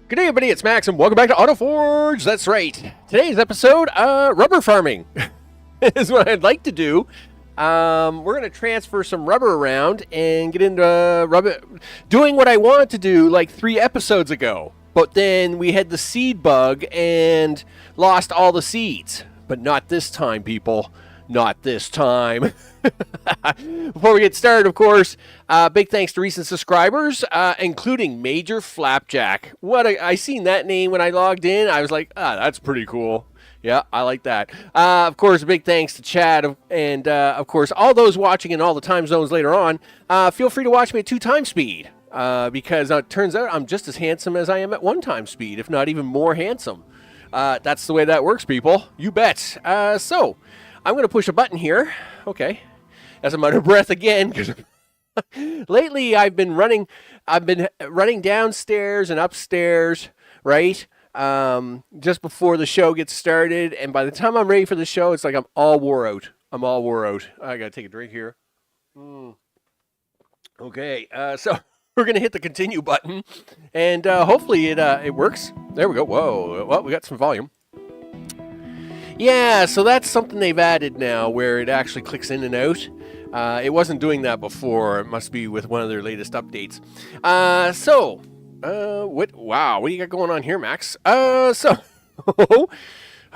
Good day, everybody. It's Max, and welcome back to Autoforge. That's right. Today's episode, rubber farming is what I'd like to do. We're going to transfer some rubber around and get into rubber, doing what I wanted to do like 3 episodes ago. But then we had the seed bug and lost all the seeds. But not this time, people. Not this time. Before we get started, of course, big thanks to recent subscribers, including Major Flapjack. I seen that name when I logged in. I was like, that's pretty cool. Yeah, I like that. Of course, big thanks to Chad and, of course, all those watching in all the time zones later on. Feel free to watch me at 2 times speed because it turns out I'm just as handsome as I am at 1 time speed, if not even more handsome. That's the way that works, people. You bet. So I'm going to push a button here. Okay. As I'm out of breath again, because lately I've been running downstairs and upstairs, right? Just before the show gets started, and by the time I'm ready for the show, it's like I'm all wore out. I gotta take a drink here. Okay, so we're gonna hit the continue button, and hopefully it works. There we go. Whoa, well, we got some volume. Yeah, so that's something they've added now, where it actually clicks in and out. It wasn't doing that before. It must be with one of their latest updates. What do you got going on here, Max? We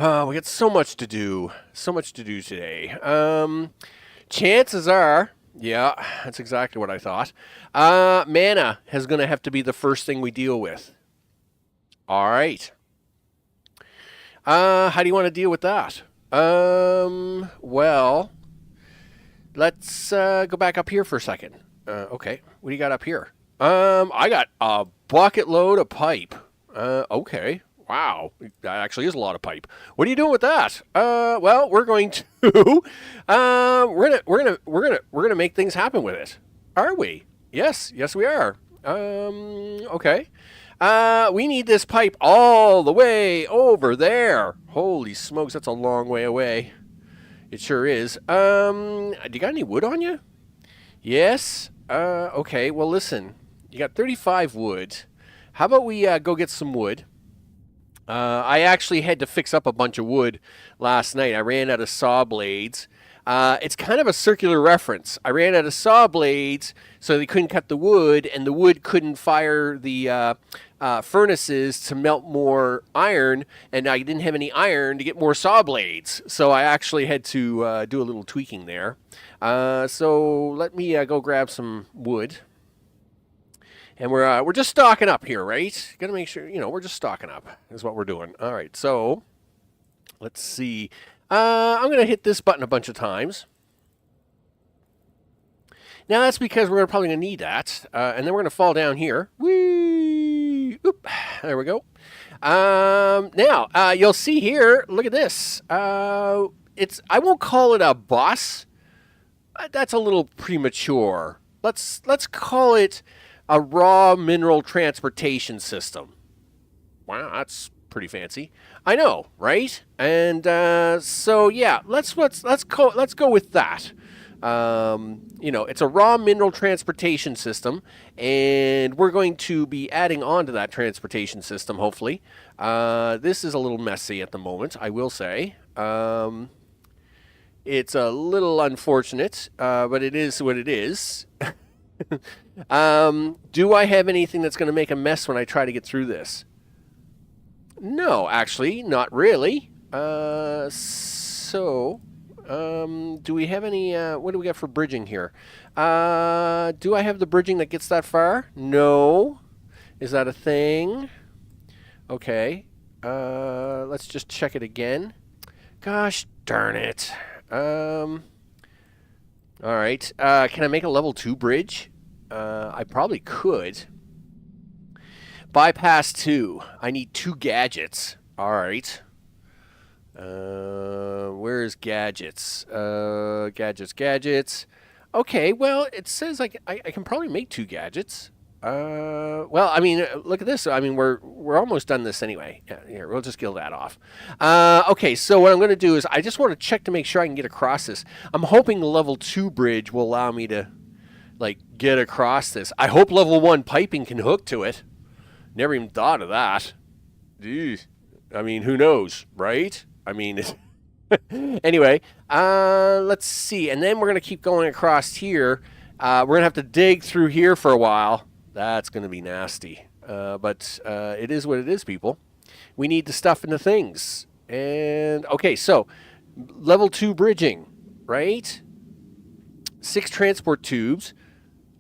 got so much to do. So much to do today. Chances are, yeah, that's exactly what I thought. Mana is going to have to be the first thing we deal with. All right. How do you want to deal with that? Well, let's go back up here for a second. Okay, what do you got up here? I got a bucket load of pipe. Okay, wow, that actually is a lot of pipe. What are you doing with that? Well, we're going to we're gonna make things happen with it. Are we? Yes, we are. Okay. We need this pipe all the way over there. Holy smokes, that's a long way away. It sure is. Do you got any wood on you? Yes. Okay, well, listen. You got 35 wood. How about we go get some wood? I actually had to fix up a bunch of wood last night. I ran out of saw blades. It's kind of a circular reference. I ran out of saw blades, so they couldn't cut the wood, and the wood couldn't fire the furnaces to melt more iron, and I didn't have any iron to get more saw blades. So I actually had to do a little tweaking there. So let me go grab some wood. And we're just stocking up here, right? Got to make sure, we're just stocking up is what we're doing. All right, so let's see. I'm going to hit this button a bunch of times. Now, that's because we're probably going to need that. And then we're going to fall down here. Whee! Oop, there we go. Now, you'll see here, look at this. I won't call it a boss. That's a little premature. Let's call it a raw mineral transportation system. Wow, that's pretty fancy. I know, right? And so yeah, let's go with that. It's a raw mineral transportation system, and we're going to be adding on to that transportation system, hopefully. This is a little messy at the moment, I will say. It's a little unfortunate, but it is what it is. Do I have anything that's going to make a mess when I try to get through this? No, actually, not really. Do we have any, what do we got for bridging here? Do I have the bridging that gets that far? No. Is that a thing? Okay. Let's just check it again. Gosh darn it. All right. Can I make a level 2 bridge? I probably could. Bypass 2. I need 2 gadgets. All right. Where's gadgets? Gadgets. Okay, well, it says I can probably make 2 gadgets. Well, I mean, look at this. I mean, we're almost done this anyway. Yeah, here, we'll just kill that off. Okay, so what I'm going to do is I just want to check to make sure I can get across this. I'm hoping the level 2 bridge will allow me to, get across this. I hope level 1 piping can hook to it. Never even thought of that. Jeez. I mean, who knows, right? I mean, anyway, let's see. And then we're going to keep going across here. We're going to have to dig through here for a while. That's going to be nasty. But it is what it is, people. We need the stuff and the things. And, okay, so level 2 bridging, right? 6 transport tubes.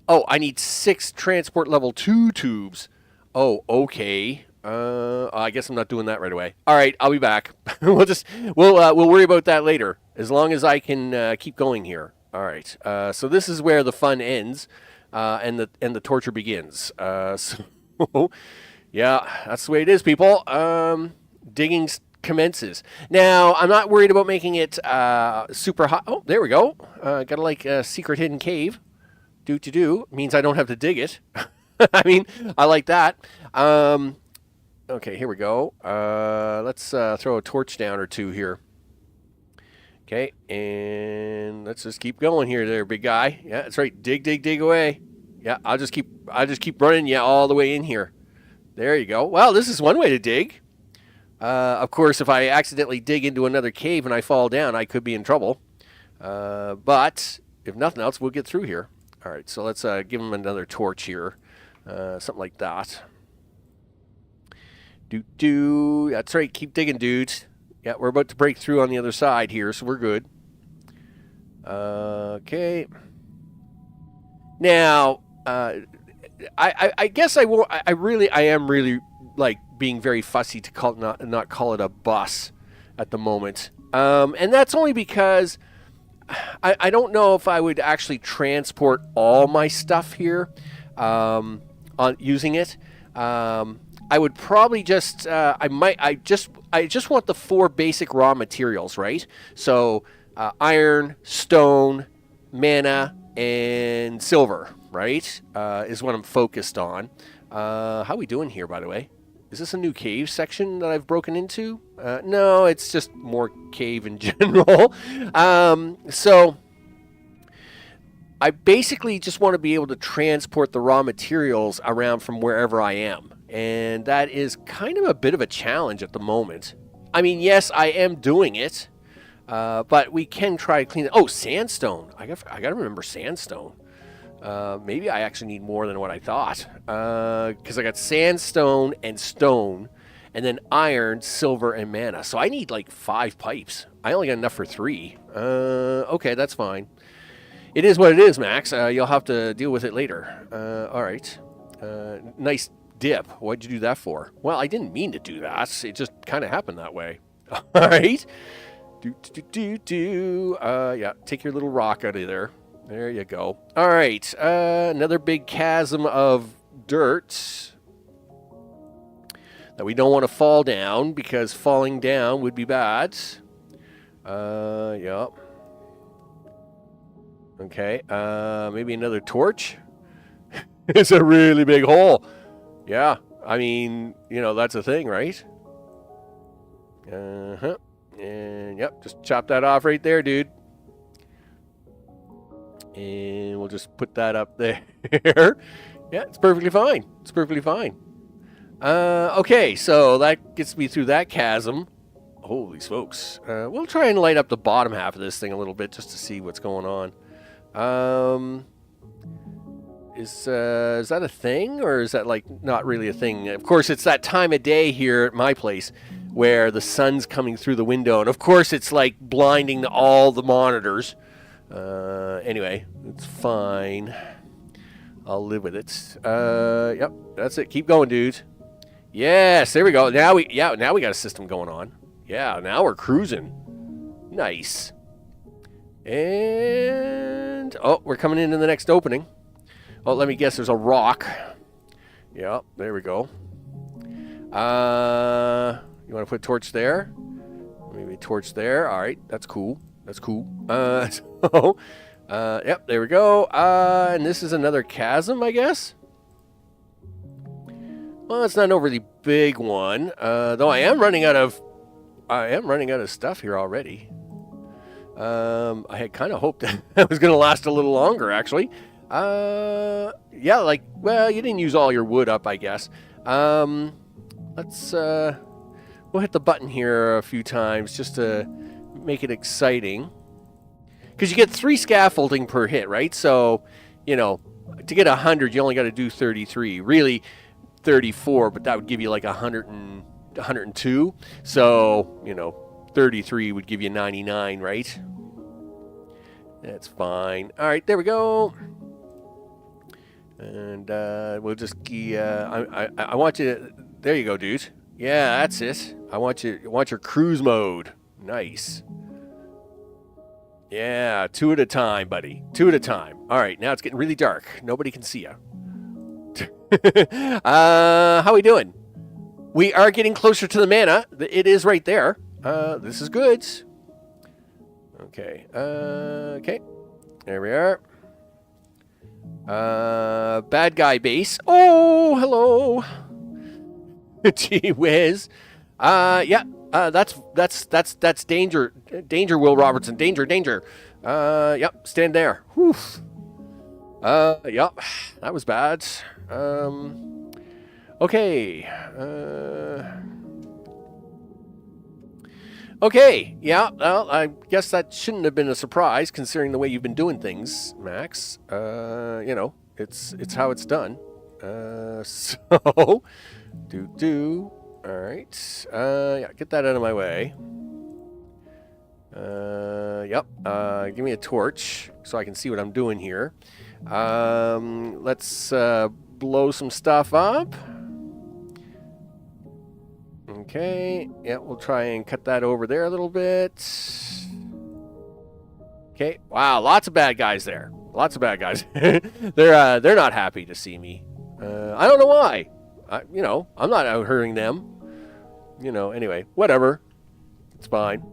Oh, I need 6 transport level 2 tubes. Oh, okay. I guess I'm not doing that right away. All right, I'll be back. we'll worry about that later, as long as I can keep going here. All right. So this is where the fun ends, and the torture begins. So yeah, that's the way it is, people. Digging commences. Now, I'm not worried about making it super hot. Oh, there we go. Got a secret hidden cave. Do means I don't have to dig it. I mean, I like that. Okay, here we go. Let's throw a torch down or two here. Okay, and let's just keep going here, there, big guy. Yeah, that's right. Dig away. Yeah, I'll just keep running you all the way in here. There you go. Well, this is one way to dig. Of course, if I accidentally dig into another cave and I fall down, I could be in trouble. But if nothing else, we'll get through here. All right, so let's give him another torch here. Something like that. That's right. Keep digging, dudes. Yeah, we're about to break through on the other side here, so we're good. Okay. Now, I guess I won't. I am really like being very fussy to not call it a bus at the moment. And that's only because I don't know if I would actually transport all my stuff here on using it. I would probably just I just want the 4 basic raw materials, right? So iron, stone, mana, and silver, right? Is what I'm focused on. How are we doing here, by the way? Is this a new cave section that I've broken into? No, it's just more cave in general. So I basically just want to be able to transport the raw materials around from wherever I am. And that is kind of a bit of a challenge at the moment. I mean, yes, I am doing it. But we can try to clean it. Oh, sandstone. I got to remember sandstone. Maybe I actually need more than what I thought. Because I got sandstone and stone. And then iron, silver, and mana. So I need like 5 pipes. I only got enough for 3. Okay, that's fine. It is what it is, Max. You'll have to deal with it later. All right. Nice dip. What'd you do that for? Well, I didn't mean to do that. It just kind of happened that way. All right. Yeah, take your little rock out of there. There you go. All right. Another big chasm of dirt that we don't want to fall down because falling down would be bad. Yeah. Okay. Maybe another torch. It's a really big hole. Yeah. I mean, that's a thing, right? Uh-huh. And, yep, just chop that off right there, dude. And we'll just put that up there. Yeah, it's perfectly fine. It's perfectly fine. Okay, so that gets me through that chasm. Holy smokes. We'll try and light up the bottom half of this thing a little bit just to see what's going on. Is that a thing, or is that, like, not really a thing? Of course, it's that time of day here at my place where the sun's coming through the window, and of course it's like blinding all the monitors. Anyway, it's fine. I'll live with it. Yep, that's it. Keep going, dudes. Yes, there we go. Now we got a system going on. Yeah, now we're cruising. Nice. And we're coming into the next opening. Oh, let me guess. There's a rock. Yeah, there we go. You want to put a torch there? Maybe a torch there. All right, that's cool. That's cool. Yep, there we go. And this is another chasm, I guess. Well, it's not an overly big one. Though I am running out of stuff here already. I had kind of hoped that it was going to last a little longer, actually. Yeah, well, you didn't use all your wood up, I guess. Let's we'll hit the button here a few times just to make it exciting. Because you get 3 scaffolding per hit, right? So, you know, to get 100, you only got to do 33. Really, 34, but that would give you like 102. So, you know, 33 would give you 99, right? That's fine. All right, there we go. And we'll just I want you to, there you go, dude. Yeah, that's it. I want your cruise mode. Nice. Yeah, 2 at a time, buddy. 2 at a time. All right, now it's getting really dark. Nobody can see you. How we doing? We are getting closer to the mana. It is right there. This is good. Okay. Okay. There we are. Bad guy base. Oh, hello. Gee whiz. Yeah. That's danger. Danger, Will Robertson. Danger, danger. Yep. Stand there. Whew. Yep. That was bad. Okay. Okay. Yeah. Well, I guess that shouldn't have been a surprise considering the way you've been doing things, Max. You know, it's how it's done. So, do. All right. Yeah, get that out of my way. Yep. Give me a torch so I can see what I'm doing here. Let's blow some stuff up. Okay. Yeah, we'll try and cut that over there a little bit. Okay. Wow, lots of bad guys there. Lots of bad guys. They're not happy to see me. I don't know why. You know, I'm not out hurting them. You know, anyway, whatever. It's fine.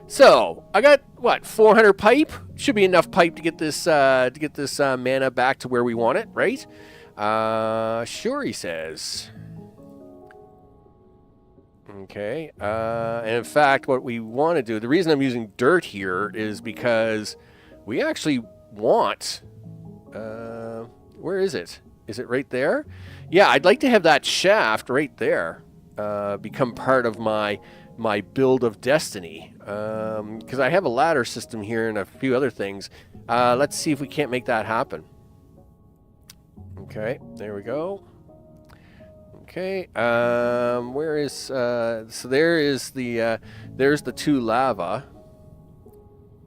So, I got, what, 400 pipe? Should be enough pipe to get this mana back to where we want it, right? Sure, he says. Okay. And in fact, what we want to do, the reason I'm using dirt here is because we actually want, where is it? Is it right there? Yeah, I'd like to have that shaft right there become part of my build of destiny. Because I have a ladder system here and a few other things. Let's see if we can't make that happen. Okay, there we go. Okay, where is, so there is the, there's the 2 lava.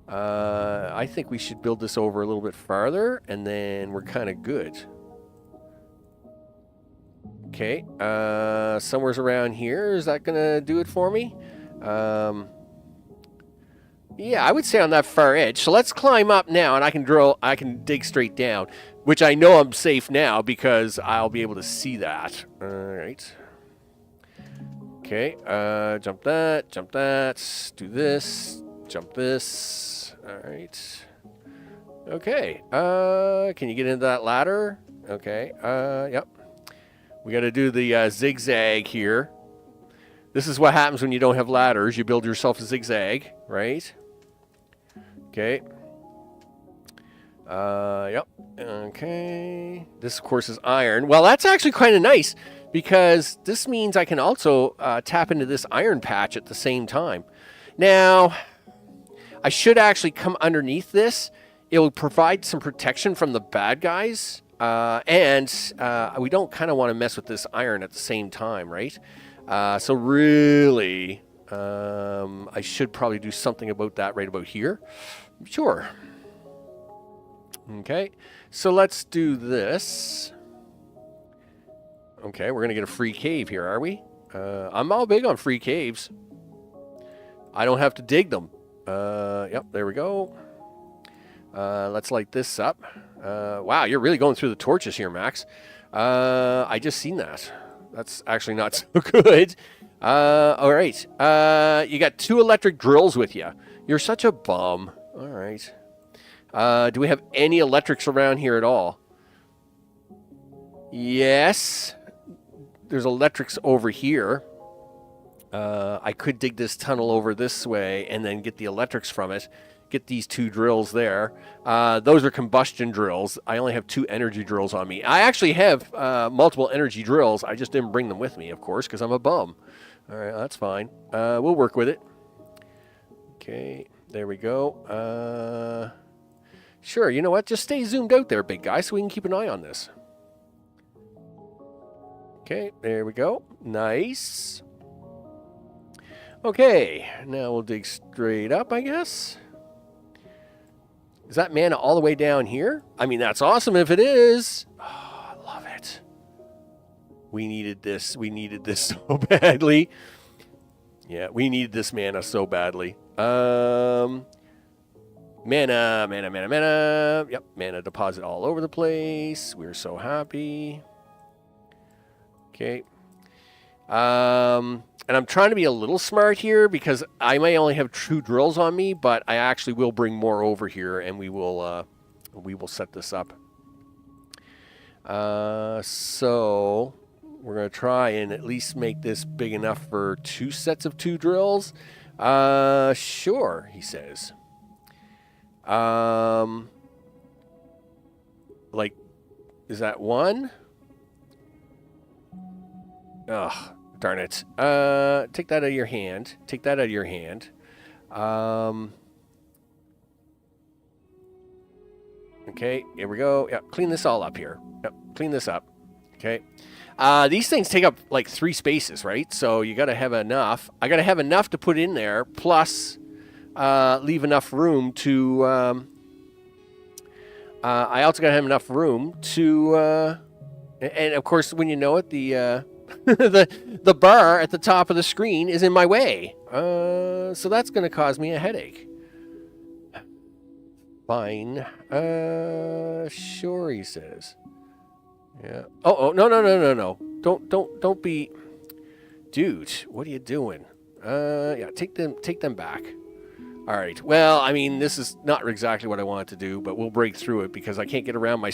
I think we should build this over a little bit farther, and then we're kind of good. Okay, somewhere's around here. Is that gonna do it for me? Yeah, I would say on that far edge. So let's climb up now, and I can dig straight down, which I know I'm safe now because I'll be able to see that. All right. Okay, jump that, do this, jump this. All right. Okay, can you get into that ladder? Okay, yep. We got to do the zigzag here. This is what happens when you don't have ladders. You build yourself a zigzag, right? Okay. Yep. Okay. This, of course, is iron. Well, that's actually kind of nice because this means I can also tap into this iron patch at the same time. Now, I should actually come underneath this. It will provide some protection from the bad guys. And we don't kind of want to mess with this iron at the same time, right? So really, I should probably do something about that right about here. Sure. Okay, so let's do this. Okay, we're going to get a free cave here, are we? I'm all big on free caves. I don't have to dig them. Yep, there we go. Let's light this up. Wow, you're really going through the torches here, Max. I just seen that. That's actually not so good. All right. You got 2 electric drills with you. You're such a bum. All right. Do we have any electrics around here at all? Yes. There's electrics over here. I could dig this tunnel over this way and then get the electrics from it. get these 2 drills there. Those are combustion drills. I only have 2 energy drills on me. I actually have multiple energy drills. I just didn't bring them with me, of course, because I'm a bum. All right, that's fine. We'll work with it. Okay, there we go. Sure, you know what? Just stay zoomed out there, big guy, so we can keep an eye on this. Okay, there we go. Nice. Okay, now we'll dig straight up, I guess. Is that mana all the way down here? I mean, that's awesome if it is. Oh, I love it. We needed this. We needed this so badly. Yeah, we needed this mana so badly. Mana. Yep, mana deposit all over the place. We're so happy. Okay. And I'm trying to be a little smart here because I may only have 2 drills on me, but I actually will bring more over here, and we will set this up. So we're going to try and at least make this big enough for 2 sets of 2 drills. Sure, he says. Like, is that 1? Ugh. Darn it. Take that out of your hand. Take that out of your hand. Okay, here we go. Yep, clean this all up here. Yep, clean this up. Okay. These things take up like 3 spaces, right? So you got to have enough. I got to have enough to put in there, plus leave enough room to... I also got to have enough room to... and of course, when you know it, the... the bar at the top of the screen is in my way. So that's going to cause me a headache. Fine. Sure, he says. Yeah. Oh, no. Don't be... Dude, what are you doing? Yeah, take them back. All right. Well, I mean, this is not exactly what I wanted to do, but we'll break through it because I can't get around my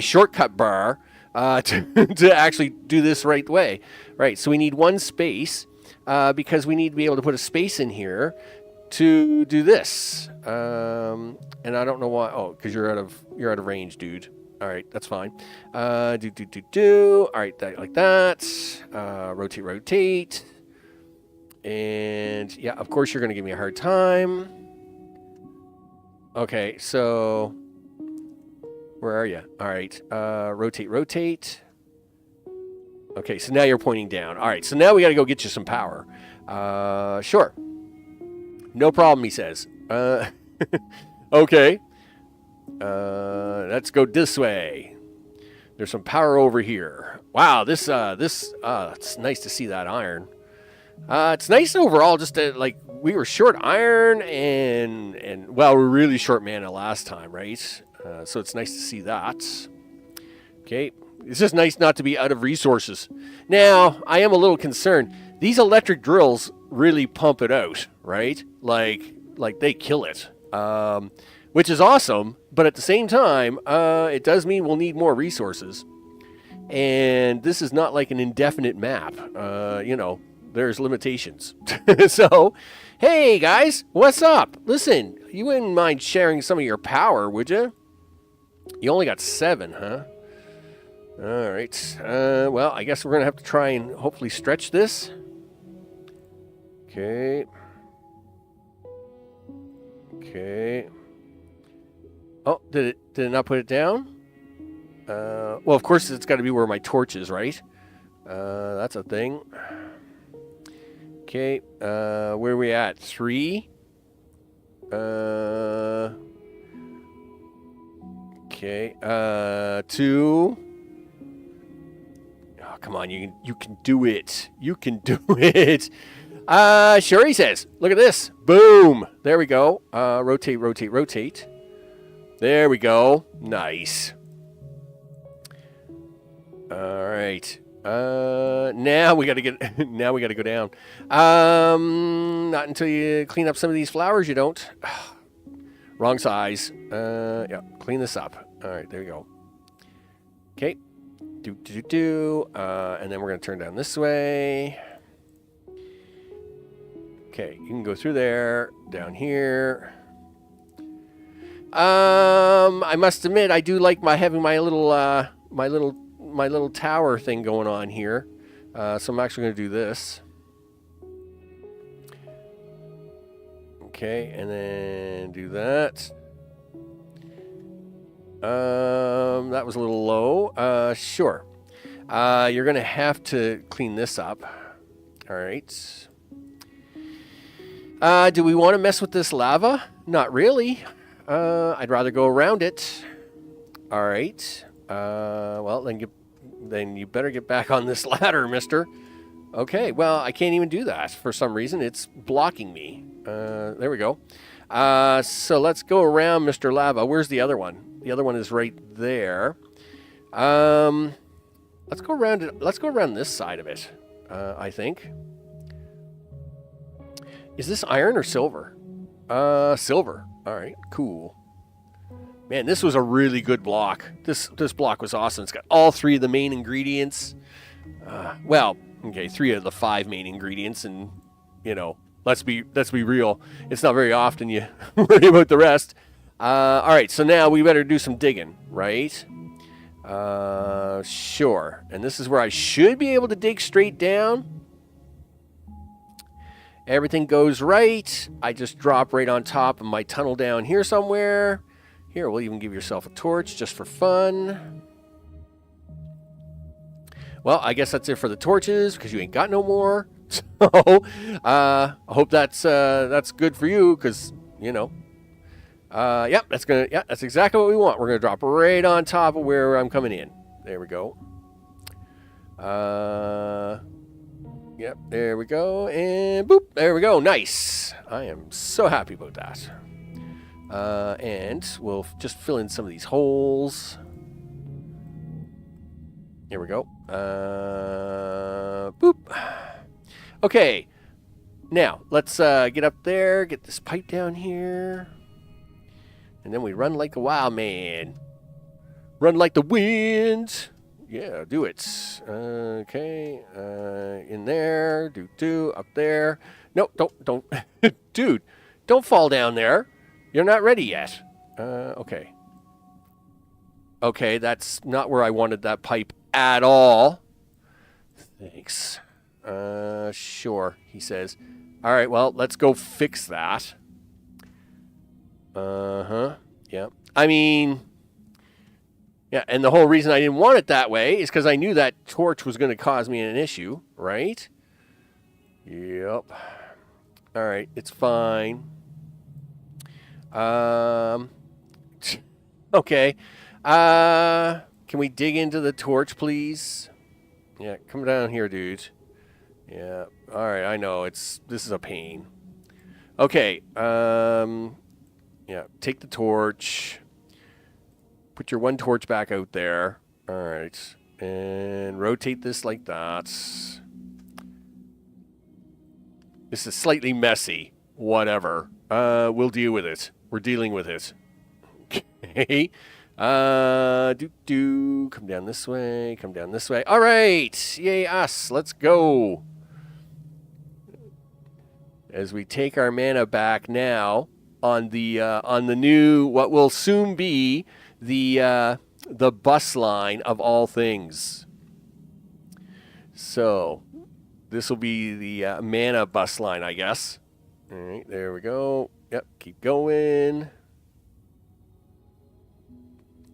shortcut bar. To actually do this right way. Right, so we need 1 space because we need to be able to put a space in here to do this. And I don't know why. Oh, because you're out of range, dude. All right, that's fine. Do. All right, like that. Rotate. And yeah, of course you're going to give me a hard time. Okay, so... Where are you? All right. Rotate. Okay, so now you're pointing down. All right, so now we got to go get you some power. Sure. No problem, he says. Okay. Let's go this way. There's some power over here. Wow, it's nice to see that iron. It's nice overall just to, like, we were short iron and well, we were really short mana last time, right? So it's nice to see that. Okay. It's just nice not to be out of resources. Now, I am a little concerned. These electric drills really pump it out, right? Like they kill it. Which is awesome, but at the same time, it does mean we'll need more resources. And this is not like an indefinite map. There's limitations. So, hey guys, what's up? Listen, you wouldn't mind sharing some of your power, would you? You only got 7, huh? All right. Well, I guess we're going to have to try and hopefully stretch this. Okay. Oh, did it not put it down? Well, of course, it's got to be where my torch is, right? That's a thing. Okay. Where are we at? 3? Okay. 2. Oh, come on. You can do it. You can do it. Sure, he says. Look at this. Boom. There we go. Rotate. There we go. Nice. All right. Now we got to go down. Not until you clean up some of these flowers, you don't. Wrong size. Yeah, clean this up. All right, there you go. Okay. And then we're going to turn down this way. Okay, you can go through there, down here. I must admit, I do like having my little tower thing going on here. So I'm actually going to do this. Okay, and then do that. That was a little low. Sure. You're going to have to clean this up. All right. Do we want to mess with this lava? Not really. I'd rather go around it. All right. Well, then you better get back on this ladder, mister. Okay, well, I can't even do that. For some reason, it's blocking me. There we go. So let's go around Mr. Lava. Where's the other one? The other one is right there. Let's go around it. Let's go around this side of it, I think. Is this iron or silver? Silver. All right, cool. Man, this was a really good block. This block was awesome. It's got all 3 of the main ingredients. Well, okay, 3 of the 5 main ingredients, and you know, let's be real. It's not very often you worry about the rest. All right, so now we better do some digging, right? Sure. And this is where I should be able to dig straight down. Everything goes right. I just drop right on top of my tunnel down here somewhere. Here, we'll even give yourself a torch just for fun. Well, I guess that's it for the torches because you ain't got no more. So, I hope that's good for you because, you know. Yep, that's exactly what we want. We're gonna drop right on top of where I'm coming in. There we go. Yep, there we go, and boop, there we go. Nice. I am so happy about that. And we'll just fill in some of these holes. Here we go. Boop. Okay. Now, let's get up there, get this pipe down here. And then we run like a wild man. Run like the wind. Yeah, do it. Okay. In there. Do. Up there. No, don't. Dude, don't fall down there. You're not ready yet. Okay. Okay, that's not where I wanted that pipe at all. Thanks. Sure, he says. All right, well, let's go fix that. Uh-huh. Yeah. I mean, yeah, and the whole reason I didn't want it that way is because I knew that torch was going to cause me an issue, right? Yep. All right, it's fine. Okay. Can we dig into the torch, please? Yeah, come down here, dude. Yeah. All right, I know this is a pain. Okay. Yeah, take the torch. Put your one torch back out there. All right. And rotate this like that. This is slightly messy. Whatever. We'll deal with it. We're dealing with it. Okay. Come down this way. Come down this way. All right. Yay, us. Let's go. As we take our mana back now on the new, what will soon be the bus line of all things. So this will be the mana bus line, I guess. All right, there we go. Yep, keep going.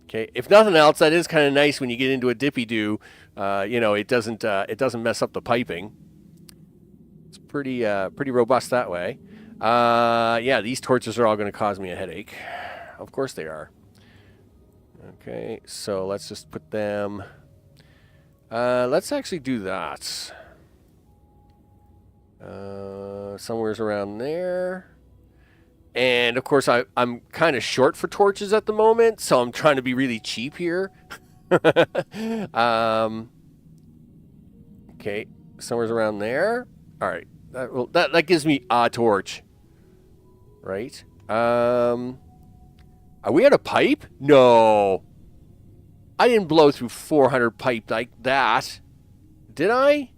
Okay, if nothing else, that is kind of nice when you get into a dippy-doo. It doesn't mess up the piping. It's pretty robust that way. Yeah, these torches are all going to cause me a headache. Of course they are. Okay, so let's just put them. Let's actually do that. Somewhere's around there. And of course, I'm kind of short for torches at the moment, so I'm trying to be really cheap here. Okay, somewhere's around there. All right, that gives me a torch, right? Are we at a pipe? No, I didn't blow through 400 pipe like that, did I?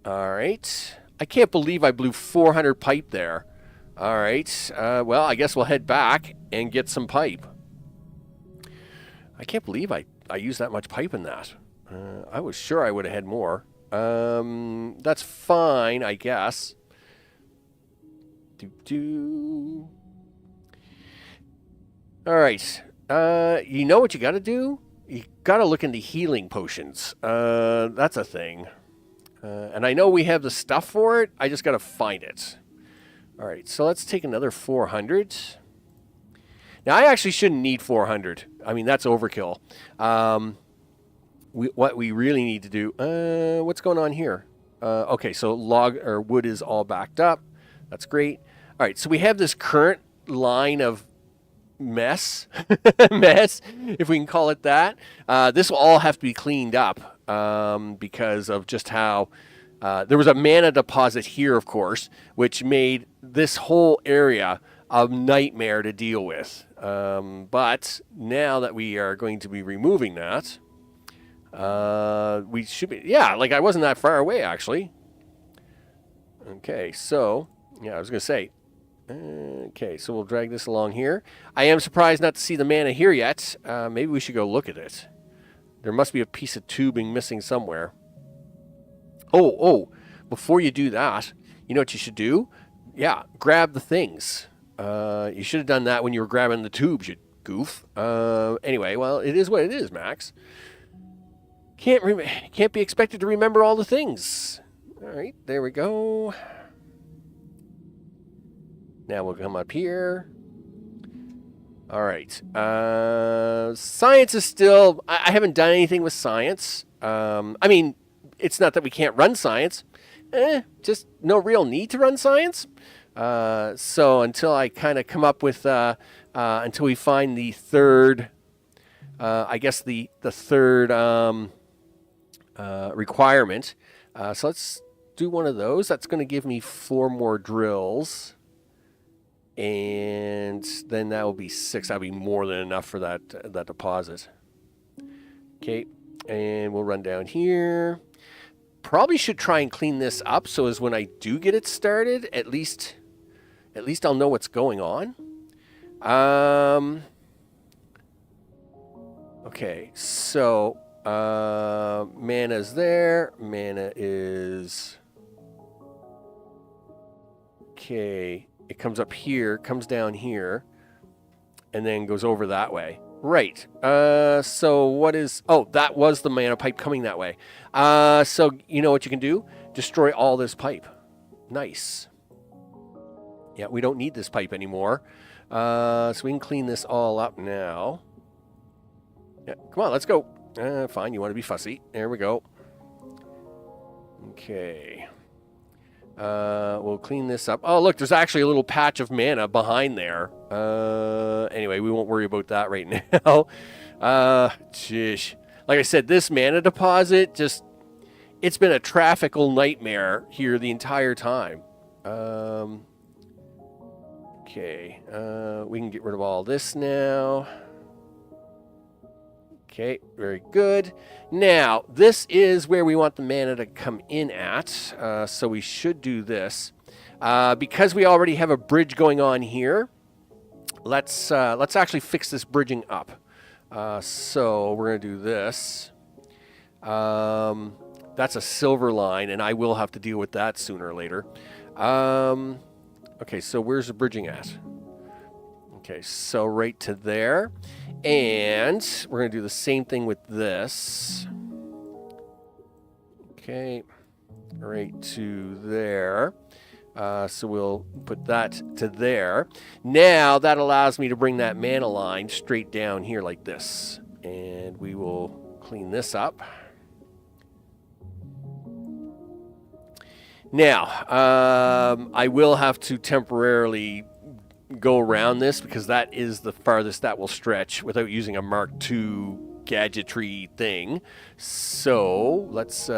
All right, I can't believe I blew 400 pipe there. All right. Well, I guess we'll head back and get some pipe. I can't believe I used that much pipe in that. I was sure I would have had more. That's fine, I guess. All right. You know what you got to do? You got to look into healing potions. That's a thing. And I know we have the stuff for it. I just got to find it. All right, so let's take another 400. Now, I actually shouldn't need 400. I mean, that's overkill. What we really need to do... what's going on here? Okay, so log or wood is all backed up. That's great. All right, so we have this current line of mess, if we can call it that. This will all have to be cleaned up because of just how... there was a mana deposit here, of course, which made this whole area a nightmare to deal with. But now that we are going to be removing that, we should be... Yeah, like I wasn't that far away, actually. Okay, so... Yeah, I was going to say... Okay, so we'll drag this along here. I am surprised not to see the mana here yet. Maybe we should go look at it. There must be a piece of tubing missing somewhere. Oh, before you do that, you know what you should do? Yeah, grab the things. You should have done that when you were grabbing the tubes, you goof. Anyway, well, it is what it is, Max. Can't be expected to remember all the things. All right, there we go. Now we'll come up here. All right. Science is still... I haven't done anything with science. I mean, it's not that we can't run science. Just no real need to run science. So until I kind of come up with... until we find the third... I guess the third requirement. So let's do one of those. That's going to give me 4 more drills. And then that will be 6. That'll be more than enough for that deposit. Okay, and we'll run down here. Probably should try and clean this up so as when I do get it started, at least I'll know what's going on. Okay, so mana's there. Mana is... Okay... It comes up here, comes down here, and then goes over that way. Right. So what is... Oh, that was the mana pipe coming that way. So you know what you can do? Destroy all this pipe. Nice. Yeah, we don't need this pipe anymore. So we can clean this all up now. Yeah, come on, let's go. Fine, you want to be fussy. There we go. Okay. We'll clean this up. Oh, look, there's actually a little patch of mana behind there. Anyway, we won't worry about that right now. Jeez. Like I said, this mana deposit just... It's been a traffical nightmare here the entire time. Okay. We can get rid of all this now. Okay, very good. Now, this is where we want the mana to come in at, so we should do this. Because we already have a bridge going on here, let's actually fix this bridging up. So we're going to do this. That's a silver line, and I will have to deal with that sooner or later. Okay, so where's the bridging at? Okay, so right to there. And we're going to do the same thing with this. Okay, right to there. So we'll put that to there. Now that allows me to bring that mana line straight down here like this. And we will clean this up. Now, I will have to temporarily go around this because that is the farthest that will stretch without using a Mark II gadgetry thing. So let's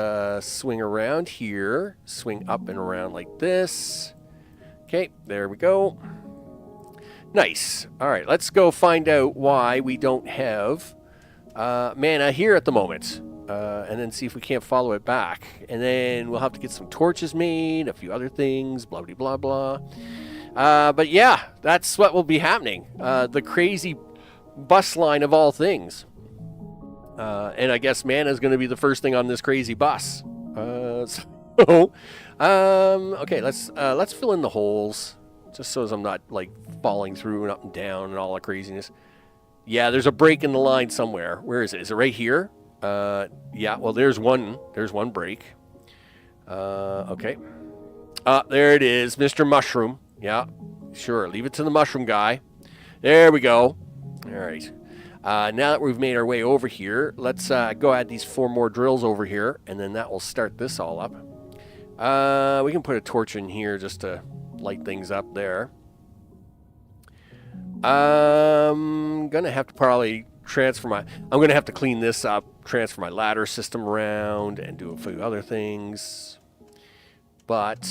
swing around here, swing up and around like this. Okay, there we go. Nice. All right, let's go find out why we don't have mana here at the moment. and then see if we can't follow it back. And then we'll have to get some torches made, a few other things, blah, blah, blah, blah. But yeah, that's what will be happening. The crazy bus line of all things. And I guess mana is going to be the first thing on this crazy bus. Okay, let's fill in the holes, just so as I'm not like falling through and up and down and all that craziness. Yeah, there's a break in the line somewhere. Where is it? Is it right here? Yeah, well, there's one break. Okay. There it is, Mr. Mushroom. Yeah, sure, leave it to the mushroom guy. There we go. All right. Now that we've made our way over here, let's go add these 4 more drills over here, and then that will start this all up. We can put a torch in here just to light things up there. I'm going to have to probably I'm going to have to clean this up, transfer my ladder system around, and do a few other things. But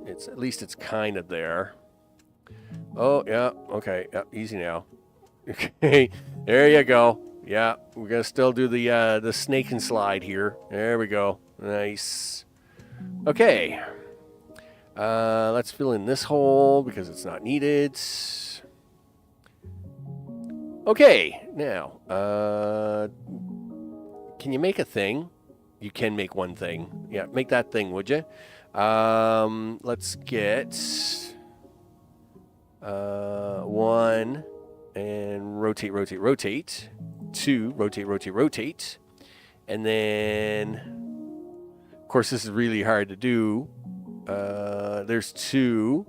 at least it's kind of there. Oh, yeah, okay, yeah, easy now. Okay, there you go. Yeah, we're going to still do the snake and slide here. There we go. Nice. Okay. Let's fill in this hole because it's not needed. Okay, now, can you make a thing? You can make one thing. Yeah, make that thing, would you? Let's get 1 and rotate, rotate, rotate. 2, rotate, rotate, rotate. And then, of course, this is really hard to do. There's 2,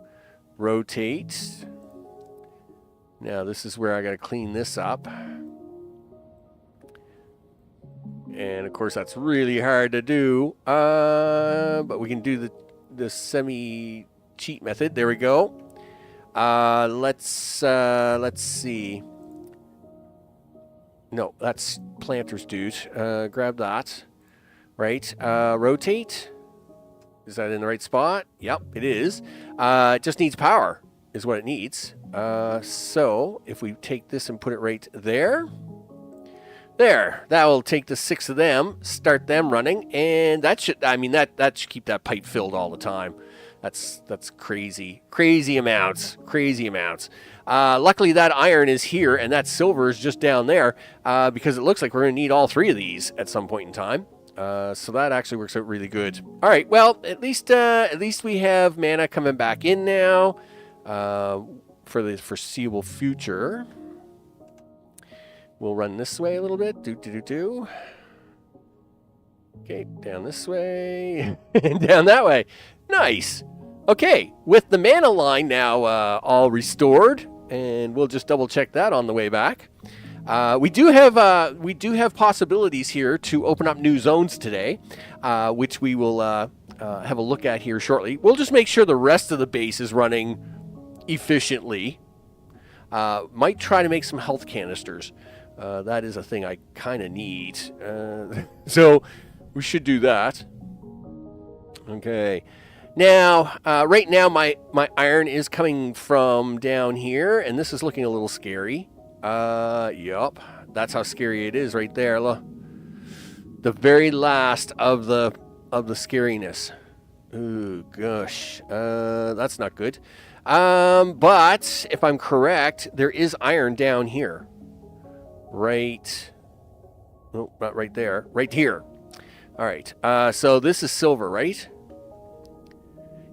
rotate. Now, this is where I got to clean this up. And, of course, that's really hard to do. But we can do the semi-cheat method. There we go. Let's see. No, that's planters, dude. Grab that. Right. Rotate. Is that in the right spot? Yep, it is. It just needs power, is what it needs. So if we take this and put it right there. There. That will take the 6 of them, start them running, and that should, that should keep that pipe filled all the time. That's crazy. Crazy amounts. Crazy amounts. Luckily, that iron is here, and that silver is just down there, because it looks like we're going to need all 3 of these at some point in time. So that actually works out really good. All right, well, at least we have mana coming back in now for the foreseeable future. We'll run this way a little bit. Okay, down this way and down that way. Nice. Okay, with the mana line now all restored, and we'll just double check that on the way back. We do have possibilities here to open up new zones today, which we will have a look at here shortly. We'll just make sure the rest of the base is running efficiently. Might try to make some health canisters. That is a thing I kind of need. So we should do that. Okay. Now, right now my iron is coming from down here, and this is looking a little scary. Yup. That's how scary it is right there. Look. The very last of the scariness. Ooh, gosh. That's not good. But if I'm correct, there is iron down here. Right. No, not right there. Right here. All right. So this is silver, right?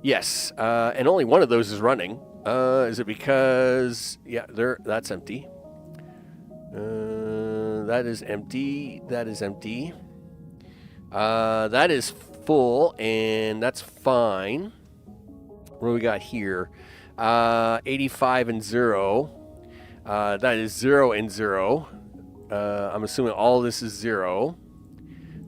Yes. And only one of those is running. Is it because... Yeah, that's empty. That is empty. That is empty. That is full, and that's fine. What do we got here? 85 and 0. That is 0 and 0. I'm assuming all this is 0.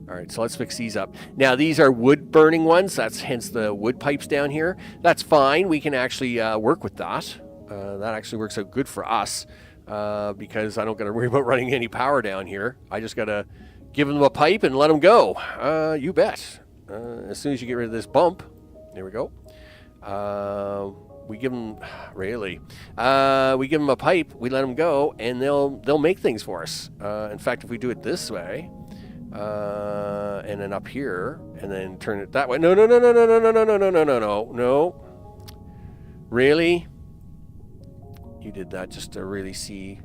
All right, so let's fix these up. Now, these are wood-burning ones. That's hence the wood pipes down here. That's fine. We can actually work with that. That actually works out good for us because I don't got to worry about running any power down here. I just got to give them a pipe and let them go. You bet. As soon as you get rid of this bump, there we go. We give them, really, we give them a pipe, we let them go, and they'll make things for us. In fact, if we do it this way, And then up here, and then turn it that way. No, no, no, no, no, no, no, no, no, no, no, no, no, no. Really? You did that just to really see.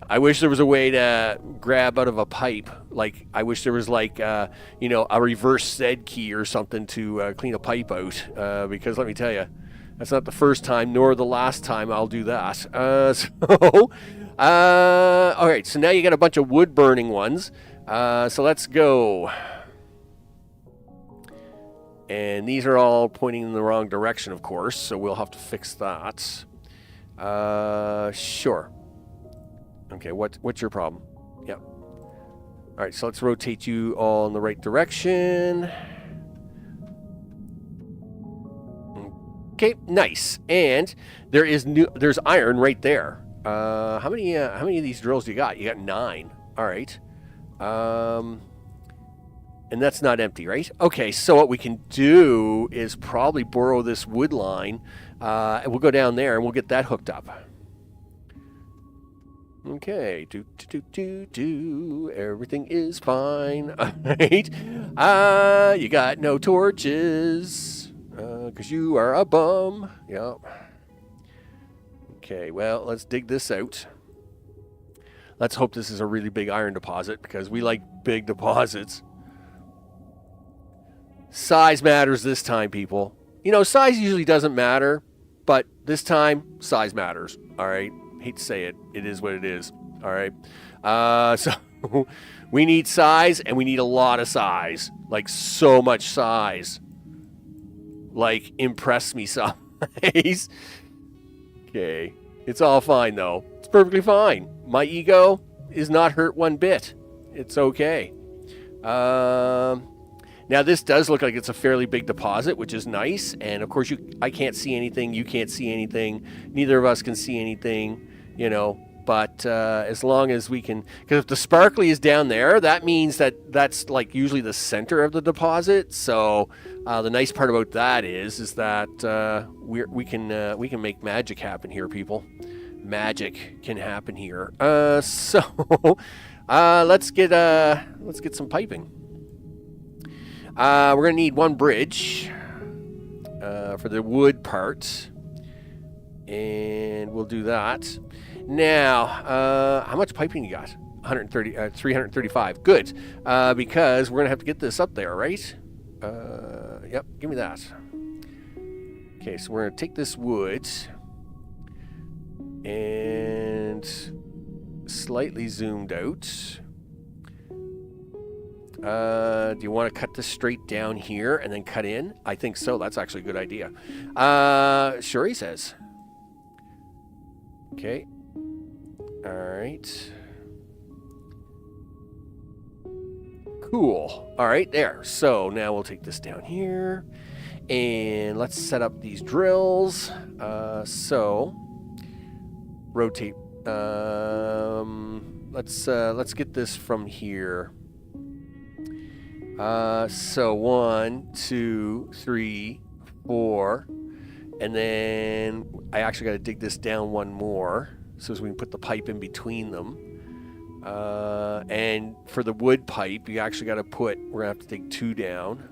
I wish there was a way to grab out of a pipe. Like, I wish there was like, you know, a reverse Z key or something to clean a pipe out. Because let me tell you, that's not the first time nor the last time I'll do that. All right, so now you got a bunch of wood burning ones. So let's go. And these are all pointing in the wrong direction, of course, so we'll have to fix that. Sure. Okay, what's your problem? Yep. All right, so let's rotate you all in the right direction. Okay, nice. And there's iron right there. How many of these drills do you got? You got 9. All right. And that's not empty, right? Okay, so what we can do is probably borrow this wood line, and we'll go down there and we'll get that hooked up. Okay, everything is fine. All right. You got no torches, because you are a bum. Yep. Okay, well, let's dig this out. Let's hope this is a really big iron deposit, because we like big deposits. Size matters this time, people. You know, size usually doesn't matter, but this time, size matters. All right? Hate to say it. It is what it is. All right? So we need size, and we need a lot of size. Like, so much size. Like, impress me size. Okay. It's all fine, though. It's perfectly fine. My ego is not hurt one bit. It's okay. Now, this does look like it's a fairly big deposit, which is nice. And, of course, I can't see anything. You can't see anything. Neither of us can see anything, you know. But as long as we can... Because if the sparkly is down there, that means that that's, like, usually the center of the deposit. So the nice part about that is that we can make magic happen here, people. Magic can happen here. So let's get some piping. We're gonna need one bridge for the wood part, and we'll do that. Now, how much piping you got? 335. Good, because we're gonna have to get this up there, right? Yep. Give me that. Okay, so we're gonna take this wood and slightly zoomed out. Do you want to cut this straight down here and then cut in? I think so. That's actually a good idea. Sure, he says. Okay. All right. Cool. All right, there. So now we'll take this down here, and let's set up these drills. So rotate. Let's get this from here. So 1, 2, 3, 4, and then I actually got to dig this down one more so as we can put the pipe in between them. And for the wood pipe, you actually got to we're gonna have to dig 2 down.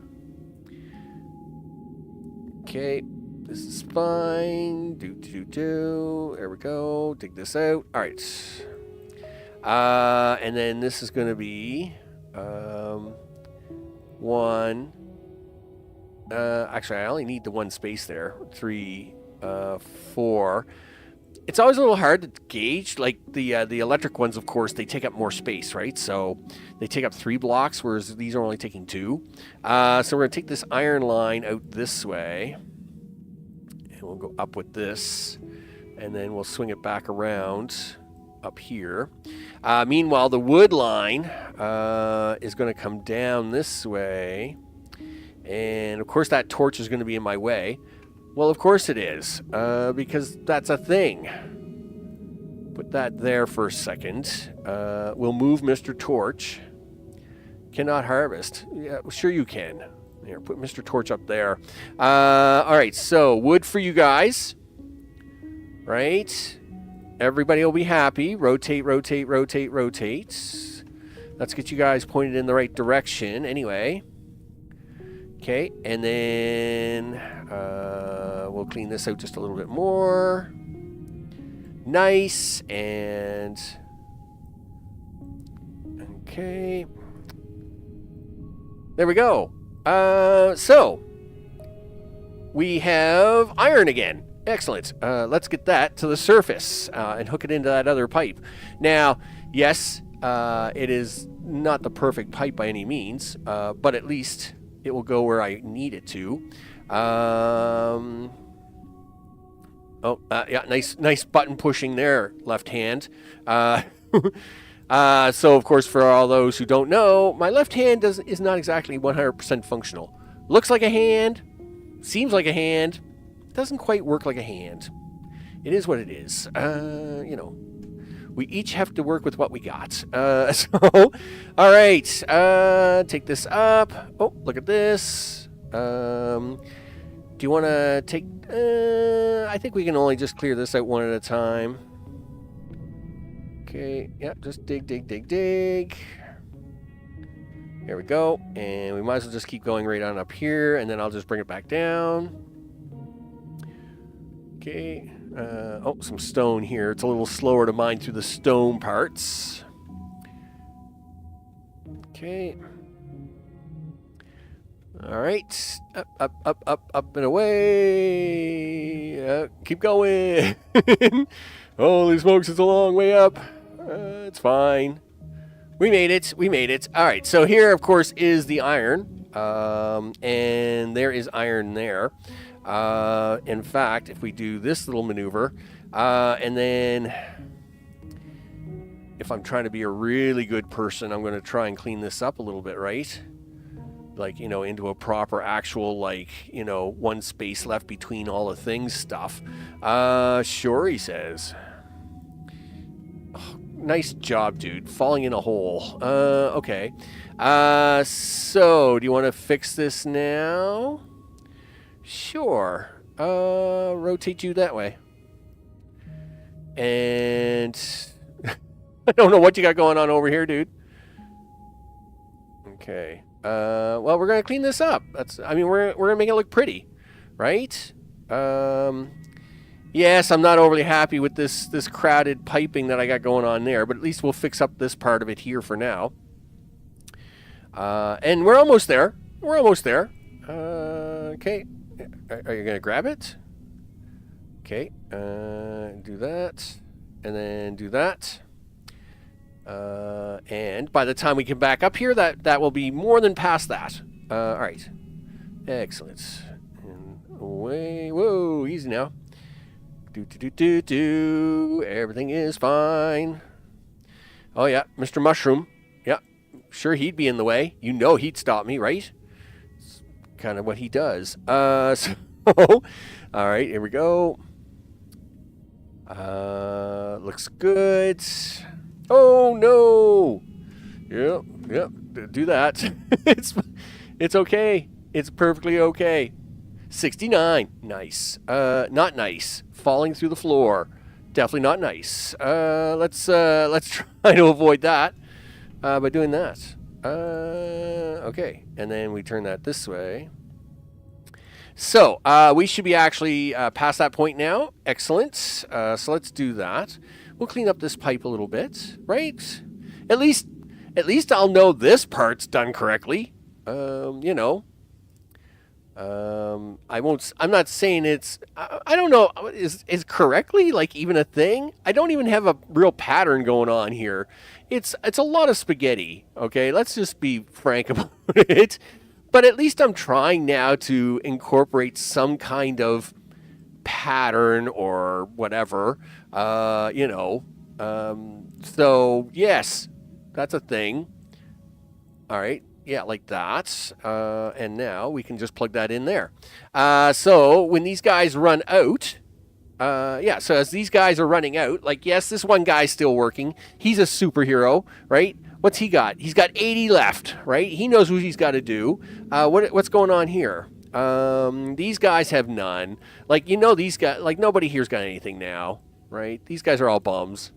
Okay, this is fine. There we go. Dig this out. All right. And then this is going to be 1. Actually, I only need the 1 space there. 3, 4. It's always a little hard to gauge. Like the electric ones, of course, they take up more space, right? So they take up 3 blocks, whereas these are only taking 2. So we're going to take this iron line out this way, and we'll go up with this, and then we'll swing it back around up here. Meanwhile, the wood line is going to come down this way, and of course that torch is going to be in my way. Well, of course it is, because that's a thing. Put that there for a second. We'll move Mr. Torch. Cannot harvest. Yeah, sure you can. Here, put Mr. Torch up there. All right, so wood for you guys. Right? Everybody will be happy. Rotate, rotate, rotate, rotate. Let's get you guys pointed in the right direction anyway. Okay, and then we'll clean this out just a little bit more. Nice, and okay. There we go. So we have iron again. Excellent. Let's get that to the surface and hook it into that other pipe. Now, yes, it is not the perfect pipe by any means, but at least it will go where I need it to. Yeah, nice button pushing there, left hand. So, of course, for all those who don't know, my left hand is not exactly 100% functional. Looks like a hand, seems like a hand, doesn't quite work like a hand. It is what it is. You know, we each have to work with what we got. So, all right, take this up. Oh, look at this. Do you want to take... I think we can only just clear this out one at a time. Okay, yeah, just dig. There we go. And we might as well just keep going right on up here, and then I'll just bring it back down. Okay. Oh, some stone here. It's a little slower to mine through the stone parts. Okay. All right. Up and away. Keep going. Holy smokes, it's a long way up. It's fine. We made it. All right, so here, of course, is the iron. And there is iron there. In fact, if we do this little maneuver, and then if I'm trying to be a really good person, I'm going to try and clean this up a little bit, right? Like, you know, into a proper actual, like, you know, one space left between all the things stuff. Sure, he says. Oh, nice job, dude. Falling in a hole. Okay. So, do you want to fix this now? Sure. Rotate you that way. And I don't know what you got going on over here, dude. Okay. Well, we're gonna clean this up. I mean, we're gonna make it look pretty, right? Yes, I'm not overly happy with this crowded piping that I got going on there, but at least we'll fix up this part of it here for now. And we're almost there. Okay. Are you gonna grab it? Okay. Do that, and then do that. And by the time we get back up here, that will be more than past that. All right. Excellent. And away. Whoa, easy now. Do. Everything is fine. Oh, yeah, Mr. Mushroom. Yeah, sure he'd be in the way. You know he'd stop me, right? It's kind of what he does. So, all right, here we go. Looks good. Oh no! Yep. Do that. It's okay. It's perfectly okay. 69. Nice. Not nice. Falling through the floor. Definitely not nice. Let's try to avoid that by doing that. Okay, and then we turn that this way. So we should be actually past that point now. Excellent. So let's do that. We'll clean up this pipe a little bit, right? At least I'll know this part's done correctly. You know. I'm not saying it's. I don't know. Is correctly like even a thing? I don't even have a real pattern going on here. It's a lot of spaghetti. Okay, let's just be frank about it. But at least I'm trying now to incorporate some kind of pattern or whatever. You know. So yes, that's a thing. All right. Yeah, like that. And now we can just plug that in there. So when these guys run out, so as these guys are running out, like, yes, this one guy's still working. He's a superhero, right? What's he got? He's got 80 left, right? He knows what he's got to do. What's going on here? These guys have none. Like, you know, these guys, like, nobody here's got anything now, right? These guys are all bums.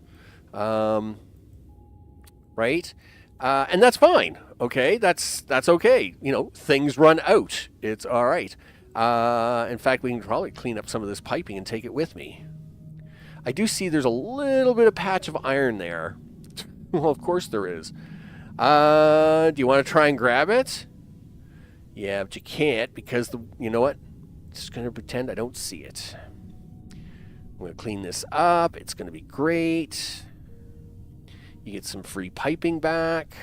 Right? And that's fine. Okay, that's okay. You know, things run out. It's all right. In fact, we can probably clean up some of this piping and take it with me. I do see there's a little bit of patch of iron there. Well, of course there is. Do you want to try and grab it? Yeah, but you can't because you know what? Just going to pretend I don't see it. I'm going to clean this up. It's going to be great. You get some free piping back.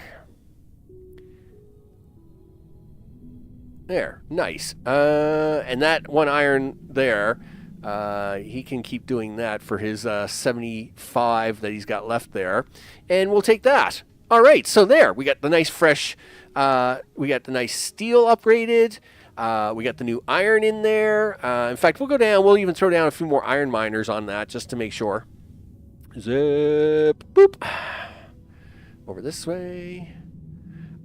There, nice. And that one iron there, he can keep doing that for his 75 that he's got left there. And we'll take that. All right, so there, we got the nice fresh, we got the nice steel upgraded. We got the new iron in there. In fact, we'll go down, we'll even throw down a few more iron miners on that just to make sure. Zip, boop. Over this way.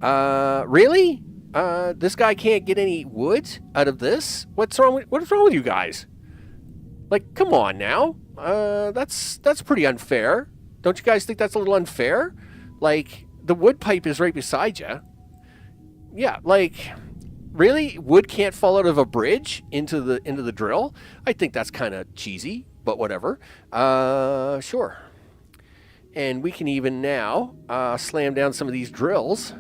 Really? This guy can't get any wood out of this? What's wrong with you guys? Like, come on now. That's pretty unfair. Don't you guys think that's a little unfair? Like, the wood pipe is right beside you. Yeah, like, really? Wood can't fall out of a bridge into the drill? I think that's kind of cheesy, but whatever. Sure. And we can even now slam down some of these drills.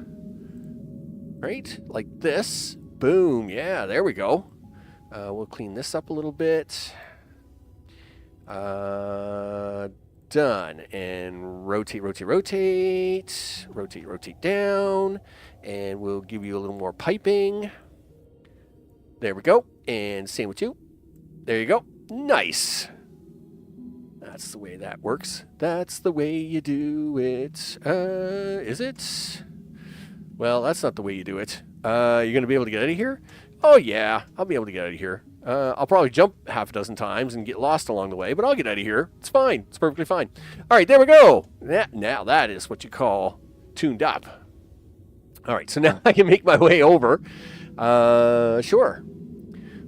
Right? Like this. Boom. Yeah, there we go. We'll clean this up a little bit. Done. And rotate, rotate, rotate. Rotate, rotate down. And we'll give you a little more piping. There we go. And same with you. There you go. Nice. That's the way that works. That's the way you do it. Is it? Well, that's not the way you do it. You're going to be able to get out of here? Oh, yeah. I'll be able to get out of here. I'll probably jump half a dozen times and get lost along the way, but I'll get out of here. It's fine. It's perfectly fine. All right, there we go. Now that is what you call tuned up. All right, so now I can make my way over. Sure.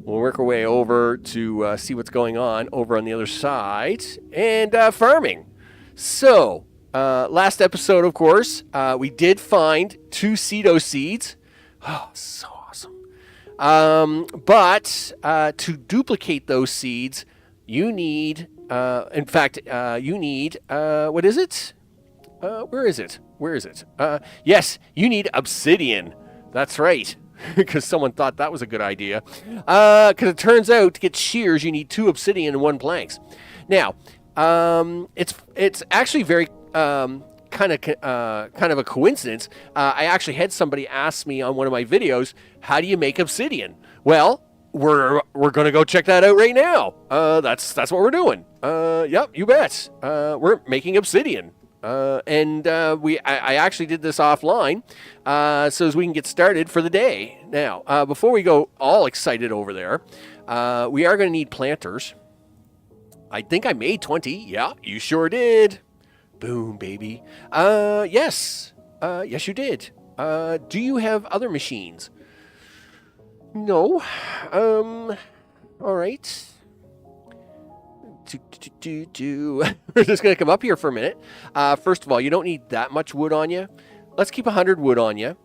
We'll work our way over to see what's going on over on the other side. And farming. So, last episode, of course, we did find 2 Cedo seeds. Oh, so awesome. But to duplicate those seeds, you need, in fact, you need, what is it? Where is it? Where is it? Yes, you need obsidian. That's right. Because someone thought that was a good idea. Because it turns out to get shears, you need 2 obsidian and 1 planks. Now, it's actually very kind of a coincidence. I actually had somebody ask me on one of my videos, how do you make obsidian? Well, we're going to go check that out right now. That's what we're doing. Yep, you bet. We're making obsidian. I actually did this offline so as we can get started for the day. Now, before we go all excited over there, we are going to need planters. I think I made 20. Yeah, you sure did. Boom, baby. Yes. Yes, you did. Do you have other machines? No. All right. We're just going to come up here for a minute. First of all, you don't need that much wood on you. Let's keep 100 wood on you.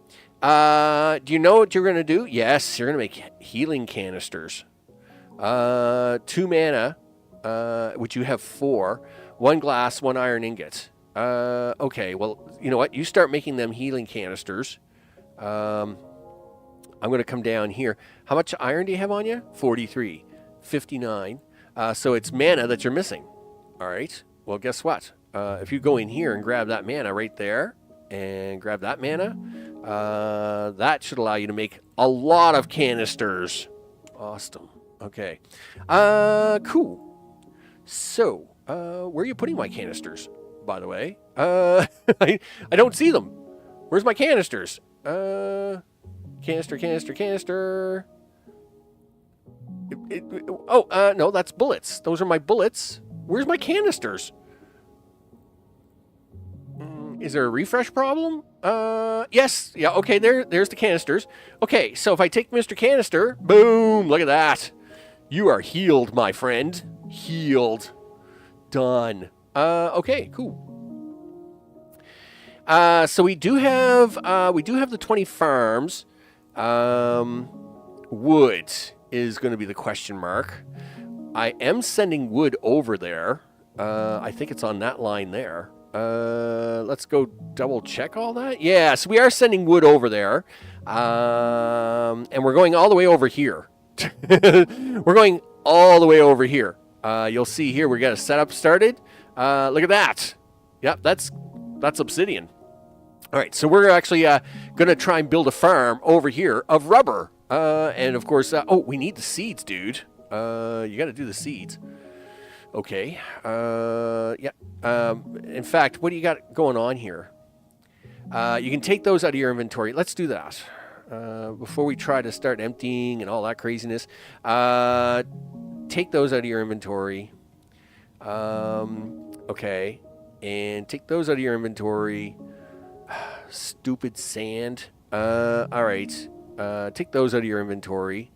Do you know what you're going to do? Yes, you're going to make healing canisters. 2 mana, which you have 4. 1 glass, 1 iron ingot. Okay, well, you know what? You start making them healing canisters. I'm going to come down here. How much iron do you have on you? 43. 59. So it's mana that you're missing. All right. Well, guess what? If you go in here and grab that mana right there and grab that mana, that should allow you to make a lot of canisters. Awesome. Okay. Cool. So, where are you putting my canisters, by the way? I don't see them. Where's my canisters? Canister, canister, canister. No, that's bullets. Those are my bullets. Where's my canisters? Is there a refresh problem? Yes. Yeah, okay, there's the canisters. Okay, so if I take Mr. Canister, boom, look at that. You are healed, my friend. Healed. Done. Okay, cool. So we do have the 20 farms. Wood is going to be the question mark. I am sending wood over there. I think it's on that line there. Let's go double check all that. Yeah, so we are sending wood over there. And we're going all the way over here. We're going all the way over here. You'll see here we got a setup started. Look at that. Yep, that's obsidian. All right, so we're actually going to try and build a farm over here of rubber. And of course, we need the seeds, dude. You got to do the seeds. Okay. Yeah. In fact, what do you got going on here? You can take those out of your inventory. Let's do that. Before we try to start emptying and all that craziness. Take those out of your inventory. Okay. And take those out of your inventory. Stupid sand. All right. Take those out of your inventory.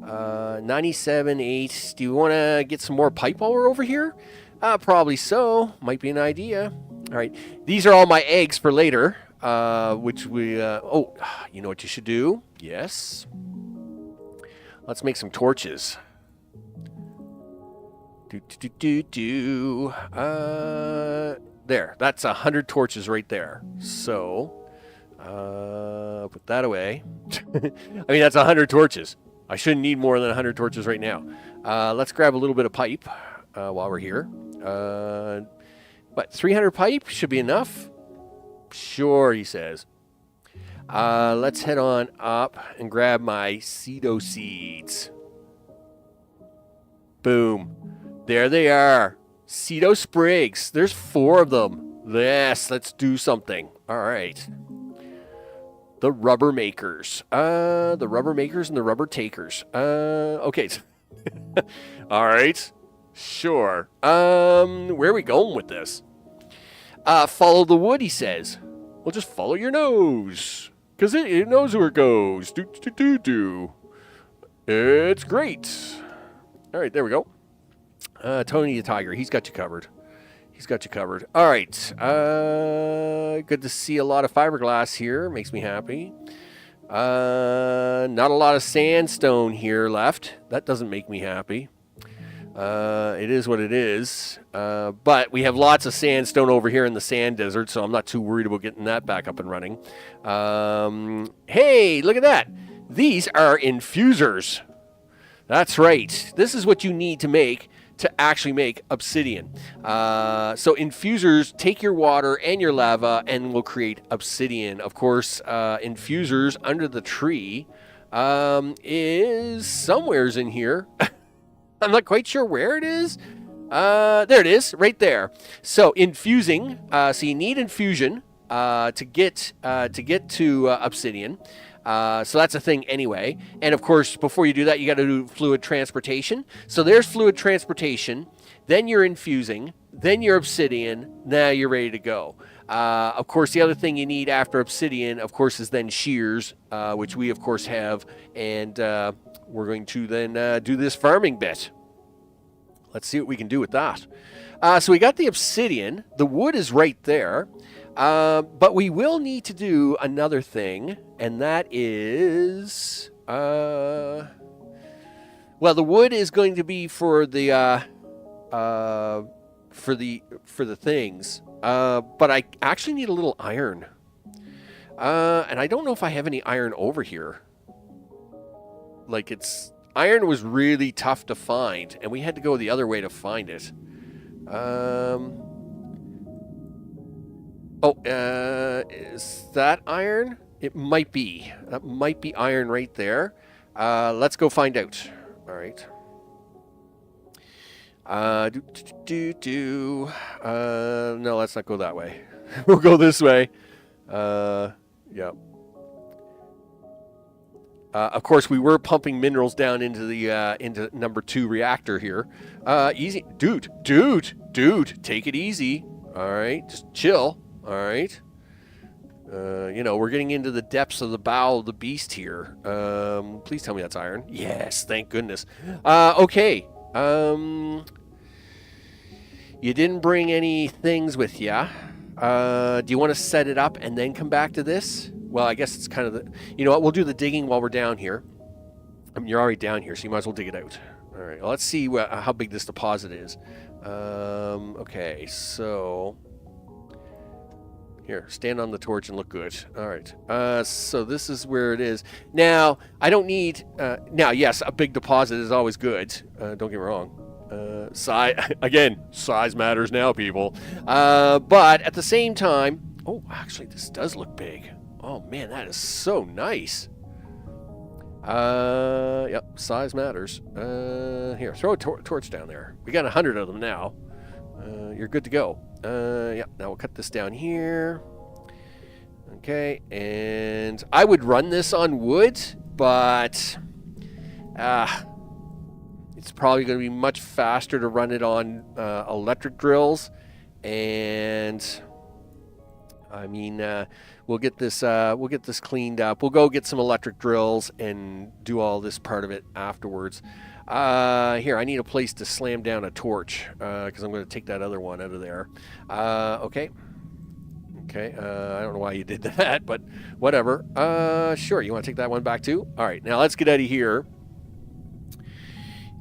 97.8. Do you want to get some more pipe while we're over here? Probably so. Might be an idea. All right. These are all my eggs for later. Which we... oh, you know what you should do? Yes. Let's make some torches. There. That's 100 torches right there. So... put that away. I mean, that's 100 torches. I shouldn't need more than 100 torches right now. Let's grab a little bit of pipe while we're here. What, 300 pipe should be enough? Sure, he says. Let's head on up and grab my pseudo seeds. Boom. There they are. Pseudo sprigs. There's 4 of them. Yes, let's do something. All right. The rubber makers. The rubber makers and the rubber takers. Okay. All right. Sure. Where are we going with this? Follow the wood, he says. Well, just follow your nose. Because it knows where it goes. Do. It's great. All right, there we go. Tony the Tiger, he's got you covered. He's got you covered. All right. Good to see a lot of fiberglass here. Makes me happy. Not a lot of sandstone here left. That doesn't make me happy. It is what it is. But we have lots of sandstone over here in the sand desert, so I'm not too worried about getting that back up and running. Hey, look at that. These are infusers. That's right. This is what you need to actually make obsidian. So infusers take your water and your lava and will create obsidian. Of course, infusers under the tree is somewheres in here. I'm not quite sure where it is. There it is, right there. So infusing. So you need infusion to get to obsidian. So that's a thing anyway. And of course, before you do that, you got to do fluid transportation. So there's fluid transportation. Then you're infusing. Then you're obsidian. Now you're ready to go. Of course, the other thing you need after obsidian, of course, is then shears, which we, of course, have. And we're going to then do this farming bit. Let's see what we can do with that. So we got the obsidian. The wood is right there. But we will need to do another thing, and that is, well, the wood is going to be for the things. But I actually need a little iron. And I don't know if I have any iron over here. Like iron was really tough to find, and we had to go the other way to find it. Is that iron? It might be. That might be iron right there. Let's go find out. All right. No, let's not go that way. We'll go this way. Yeah. Of course, we were pumping minerals down into the into number 2 reactor here. Easy, dude. Take it easy. All right, just chill. All right. We're getting into the depths of the bow of the beast here. Please tell me that's iron. Yes, thank goodness. Okay. You didn't bring any things with ya. Do you want to set it up and then come back to this? Well, I guess it's kind of the... You know what? We'll do the digging while we're down here. I mean, you're already down here, so you might as well dig it out. All right, well, let's see how big this deposit is. Okay, so... Here, stand on the torch and look good. All right, so this is where it is. Now, I don't need... now, yes, a big deposit is always good. Don't get me wrong. Size, again, size matters now, people. But at the same time... Oh, actually, this does look big. Oh, man, that is so nice. Yep, size matters. Here, throw a torch down there. We got 100 of them now. You're good to go. Yeah, now we'll cut this down here. Okay, and I would run this on wood, but it's probably going to be much faster to run it on electric drills. And I mean, we'll get this cleaned up. We'll go get some electric drills and do all this part of it afterwards. Here, I need a place to slam down a torch, because I'm going to take that other one out of there. Okay. Okay, I don't know why you did that, but whatever. Sure, you want to take that one back too? All right, now let's get out of here.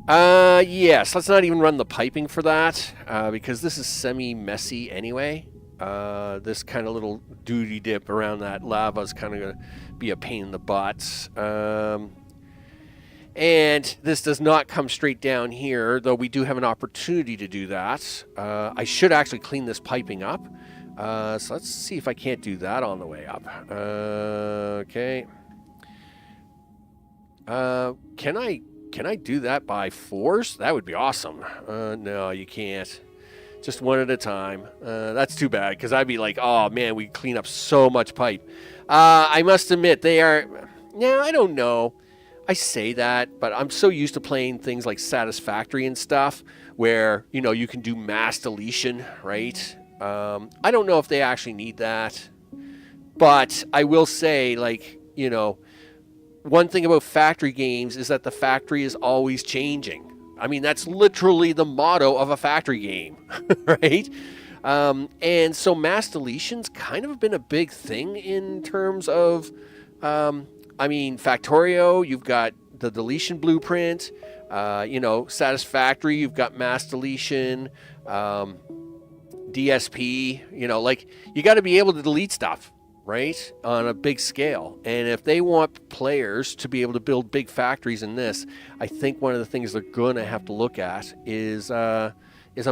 Yes, let's not even run the piping for that, because this is semi-messy anyway. This kind of little duty dip around that lava is kind of going to be a pain in the butt. And this does not come straight down here, though we do have an opportunity to do that. I should actually clean this piping up. So let's see if I can't do that on the way up. Okay. Can I do that by force? That would be awesome. No, you can't. Just one at a time. That's too bad, because I'd be like, oh man, we clean up so much pipe. I must admit, they are... Yeah, I don't know. I say that, but I'm so used to playing things like Satisfactory and stuff where, you know, you can do mass deletion, right? I don't know if they actually need that, but I will say, like, you know, one thing about factory games is that the factory is always changing. I mean, that's literally the motto of a factory game, right? And so mass deletion's kind of been a big thing in terms of... I mean, Factorio, you've got the deletion blueprint. You know, Satisfactory, you've got mass deletion. DSP, you know, like, you got to be able to delete stuff, right, on a big scale. And if they want players to be able to build big factories in this, I think one of the things they're going to have to look at is a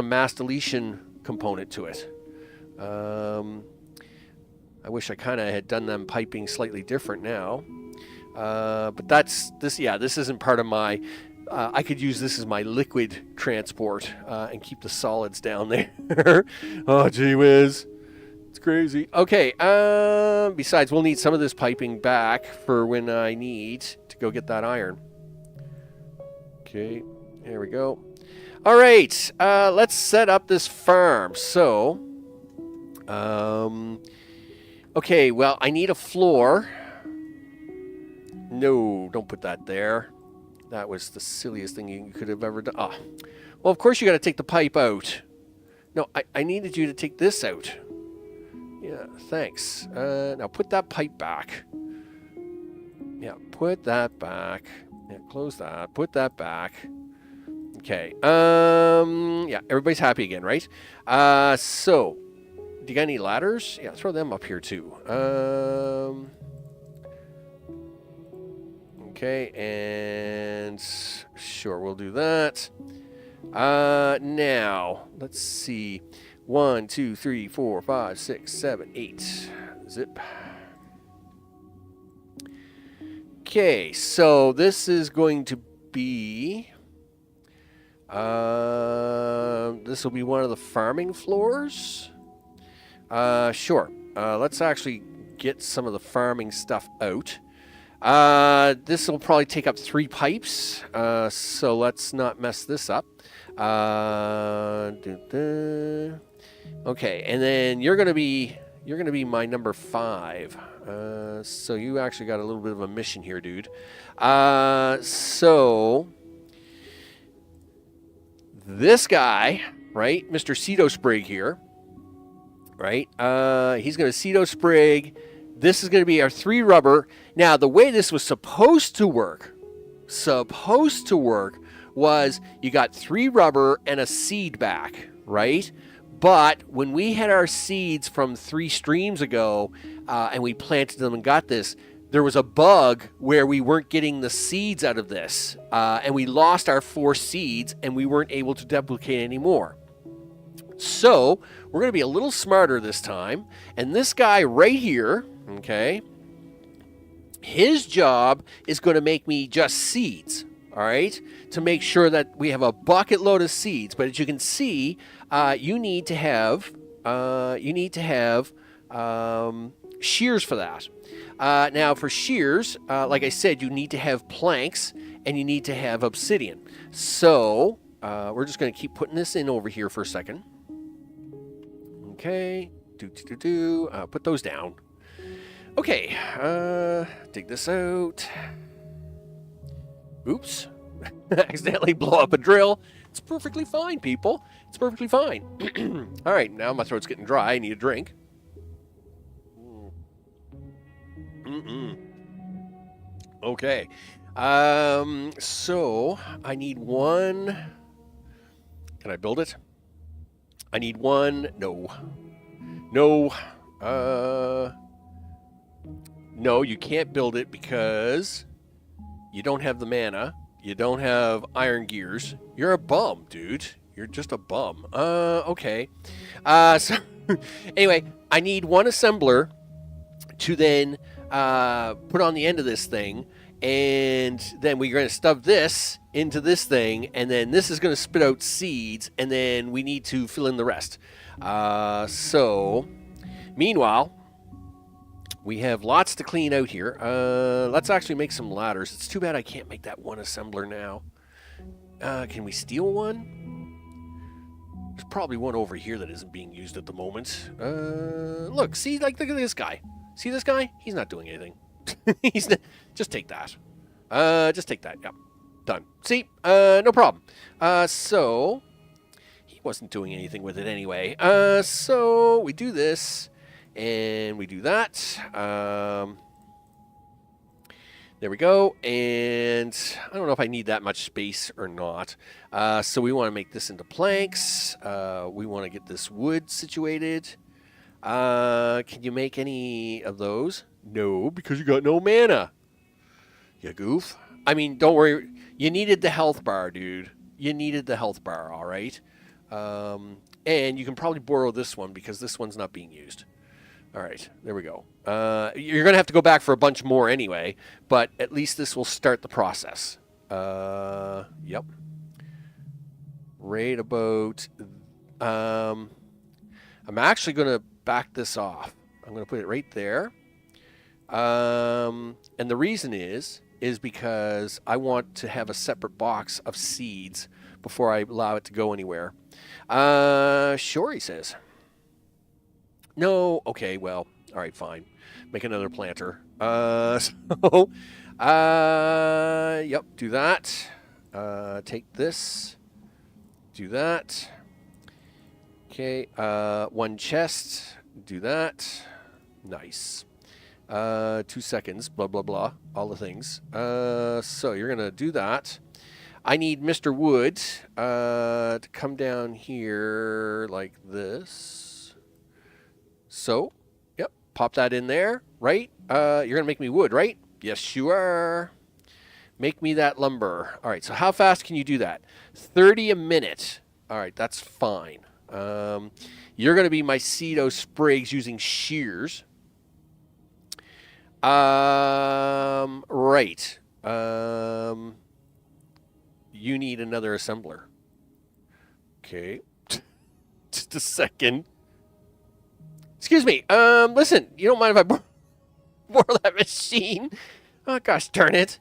mass deletion component to it. I wish I kind of had done them piping slightly different now. But this isn't part of my... I could use this as my liquid transport and keep the solids down there. Oh, gee whiz. It's crazy. Okay, besides, we'll need some of this piping back for when I need to go get that iron. Okay, there we go. All right, let's set up this farm. So, okay, well, I need a floor. No, don't put that there. That was the silliest thing you could have ever done. Ah, well, of course you got to take the pipe out. No, I needed you to take this out. Yeah, thanks. Now put that pipe back. Yeah, put that back. Yeah, close that. Put that back. Okay. Yeah, everybody's happy again, right? So, do you got any ladders? Yeah, throw them up here too. Okay, and sure, we'll do that. Now, let's see. 1, 2, 3, 4, 5, 6, 7, 8. Zip. Okay, so this is going to be... this will be one of the farming floors. Sure. Let's actually get some of the farming stuff out. This will probably take up 3 pipes, so let's not mess this up. Okay, and then you're gonna be my number 5. So you actually got a little bit of a mission here, dude. So this guy, right, Mr. Ceto Sprig here, right? He's going to Cedo Sprig. This is going to be our 3 rubber. Now, the way this was supposed to work was you got 3 rubber and a seed back, right? But when we had our seeds from 3 streams ago and we planted them and got this, there was a bug where we weren't getting the seeds out of this. And we lost our 4 seeds and we weren't able to duplicate anymore. So we're going to be a little smarter this time. And this guy right here, okay, his job is going to make me just seeds, all right, to make sure that we have a bucket load of seeds. But as you can see, you need to have shears for that. Now for shears, like I said, you need to have planks and you need to have obsidian. So we're just going to keep putting this in over here for a second. Okay, put those down. Okay, dig this out. Oops, accidentally blow up a drill. It's perfectly fine, people. It's perfectly fine. All right, now my throat's getting dry. I need a drink. Okay, so I need 1. Can I build it? I need 1. No. No, you can't build it because you don't have the mana. You don't have iron gears. You're a bum, dude. You're just a bum. Okay. So anyway, I need 1 assembler to then put on the end of this thing, and then we're going to stuff this into this thing, and then this is going to spit out seeds, and then we need to fill in the rest. So meanwhile, we have lots to clean out here. Let's actually make some ladders. It's too bad I can't make that 1 assembler now. Can we steal 1? There's probably 1 over here that isn't being used at the moment. Look at this guy. See this guy? He's not doing anything. Just take that. Just take that. Yep. Done. See? No problem. So he wasn't doing anything with it anyway. So we do this. And we do that. There we go. And I don't know if I need that much space or not. So we want to make this into planks. We want to get this wood situated. Can you make any of those? No, because you got no mana. You goof. I mean, don't worry. You needed the health bar, dude. You needed the health bar, all right? And you can probably borrow this one because this one's not being used. All right, there we go. You're going to have to go back for a bunch more anyway, but at least this will start the process. Yep. Right about... I'm actually going to back this off. I'm going to put it right there. And the reason is because I want to have a separate box of seeds before I allow it to go anywhere. Sure, he says. No, okay, well, all right, fine. Make another planter. Yep, do that. Take this. Do that. Okay, 1 chest. Do that. Nice. 2 seconds, blah, blah, blah, all the things. So you're going to do that. I need Mr. Wood to come down here like this. So, yep, pop that in there, right? You're going to make me wood, right? Yes, you are. Make me that lumber. All right, so how fast can you do that? 30 a minute. All right, that's fine. You're going to be my Cedo Sprigs using shears. Right. You need another assembler. Okay. Just a second. Excuse me. Listen, you don't mind if I borrow that machine? Oh, gosh darn it.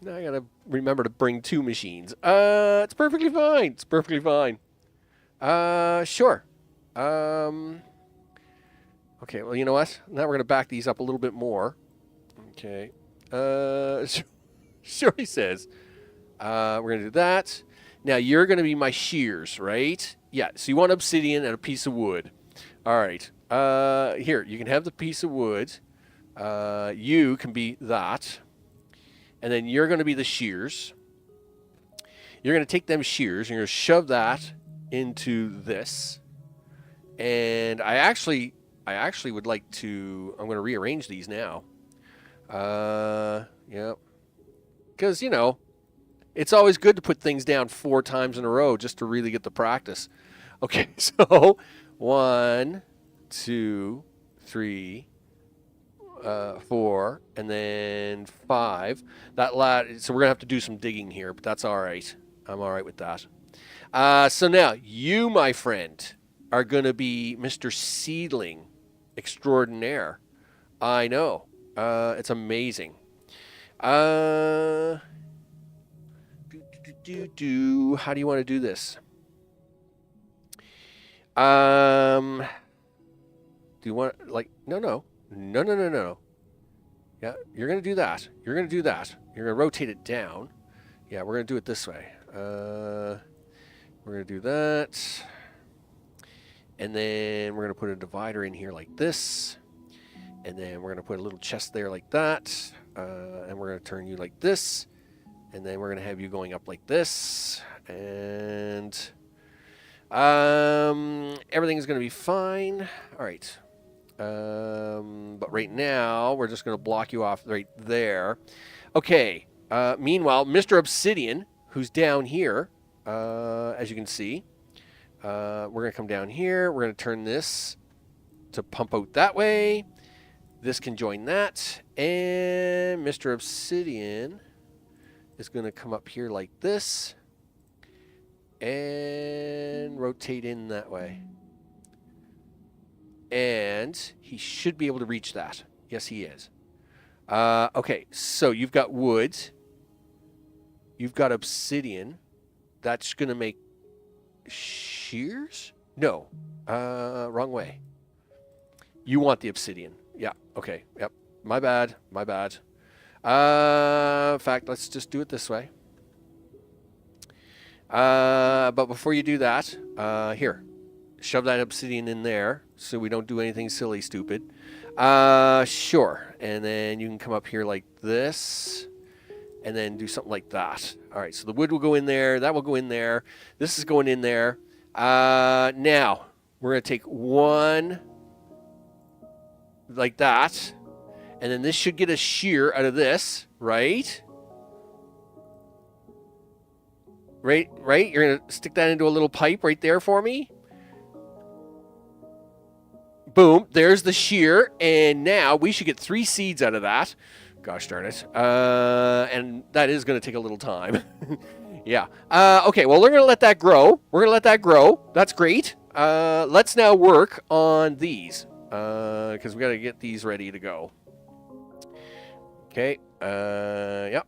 Now I gotta remember to bring 2 machines. It's perfectly fine. It's perfectly fine. Sure. Okay, well, you know what? Now we're gonna back these up a little bit more. Okay. Sure, he says. We're gonna do that. Now you're gonna be my shears, right? Yeah, so you want obsidian and a piece of wood. All right. Here, you can have the piece of wood. You can be that. And then you're going to be the shears. You're going to take them shears. And you're going to shove that into this. And I actually would like to... I'm going to rearrange these now. Yep. Because, you know, it's always good to put things down 4 times in a row just to really get the practice. Okay, so 1, 2, 3, 4, and then 5. So we're going to have to do some digging here, but that's all right. I'm all right with that. So now, you, my friend, are going to be Mr. Seedling Extraordinaire. I know. It's amazing. How do you want to do this? Do you want, like, no. Yeah, you're going to do that. You're going to do that. You're going to rotate it down. Yeah, we're going to do it this way. We're going to do that. And then we're going to put a divider in here like this. And then we're going to put a little chest there like that. And we're going to turn you like this. And then we're going to have you going up like this. And everything's going to be fine. All right. But right now, we're just going to block you off right there. Okay. Meanwhile, Mr. Obsidian, who's down here, as you can see, we're going to come down here. We're going to turn this to pump out that way. This can join that. And Mr. Obsidian is going to come up here like this and rotate in that way. And he should be able to reach that. Yes, he is. Okay, so you've got wood. You've got obsidian. That's going to make shears? No. Wrong way. You want the obsidian. Yeah, okay. Yep. My bad. In fact, let's just do it this way. But before you do that, here. Shove that obsidian in there so we don't do anything silly, stupid. Sure. And then you can come up here like this and then do something like that. All right, so the wood will go in there. That will go in there. This is going in there. Now, we're going to take one like that. And then this should get a shear out of this, right? Right? You're going to stick that into a little pipe right there for me. Boom, there's the shear, and now we should get 3 seeds out of that. Gosh darn it. And that is going to take a little time. Yeah. Okay, well, we're going to let that grow. That's great. Let's now work on these, because we got to get these ready to go. Okay, yep.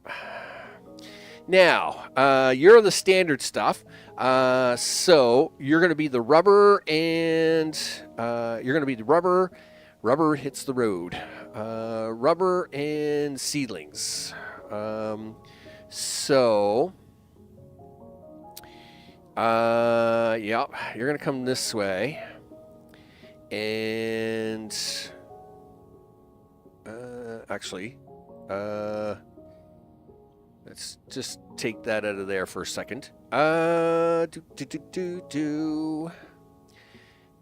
Now, you're the standard stuff. So you're going to be the rubber and rubber hits the road. Rubber and seedlings. Yeah, you're going to come this way. And actually, let's just take that out of there for a second.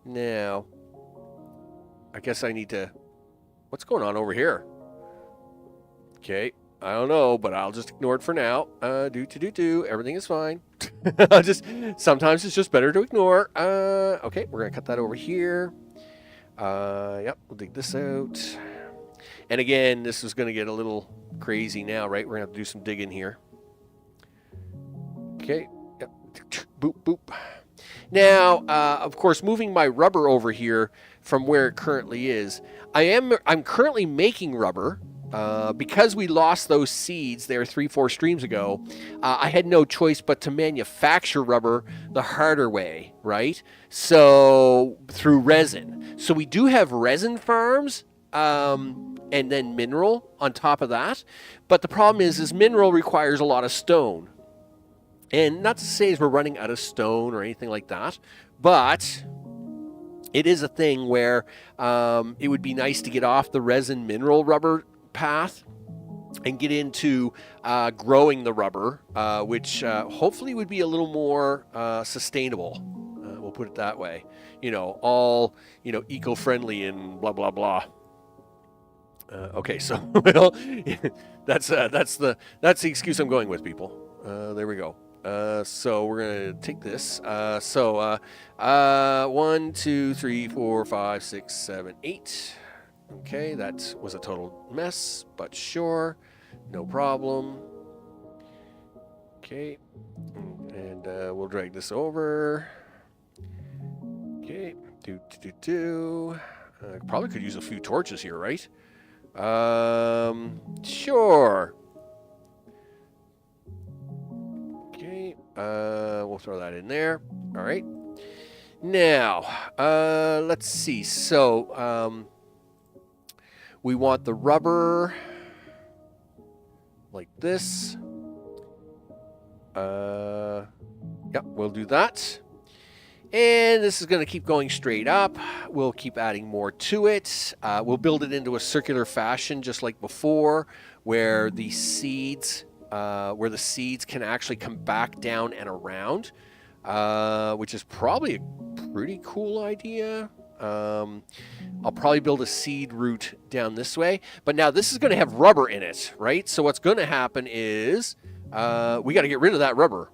Now, I guess I need to... What's going on over here? Okay, I don't know, but I'll just ignore it for now. Everything is fine. Sometimes it's just better to ignore. Okay, we're gonna cut that over here. Yep, we'll dig this out. And again, this is gonna get a little crazy now, right? We're gonna have to do some digging here. Okay. Yep. Boop, boop. Now, of course, moving my rubber over here from where it currently is, I'm currently making rubber. Because we lost those seeds there 3-4 streams ago, I had no choice but to manufacture rubber the harder way, right? So, through resin. So we do have resin farms, and then mineral on top of that. But the problem is mineral requires a lot of stone. And not to say we're running out of stone or anything like that, but it is a thing where it would be nice to get off the resin mineral rubber path and get into growing the rubber, which hopefully would be a little more sustainable. We'll put it that way. All eco-friendly and blah blah blah. Okay, so well, that's the excuse I'm going with, people. There we go. So we're gonna take this. 1, 2, 3, 4, 5, 6, 7, 8. Okay, that was a total mess, but sure, no problem. Okay, and we'll drag this over. Okay, probably could use a few torches here, right? Sure. Okay, we'll throw that in there. All right. Now, let's see. So, we want the rubber like this. Yep, we'll do that. And this is going to keep going straight up. We'll keep adding more to it. We'll build it into a circular fashion just like before, where the seeds can actually come back down and around, which is probably a pretty cool idea. I'll probably build a seed route down this way. But now this is going to have rubber in it, right? So what's going to happen is we got to get rid of that rubber,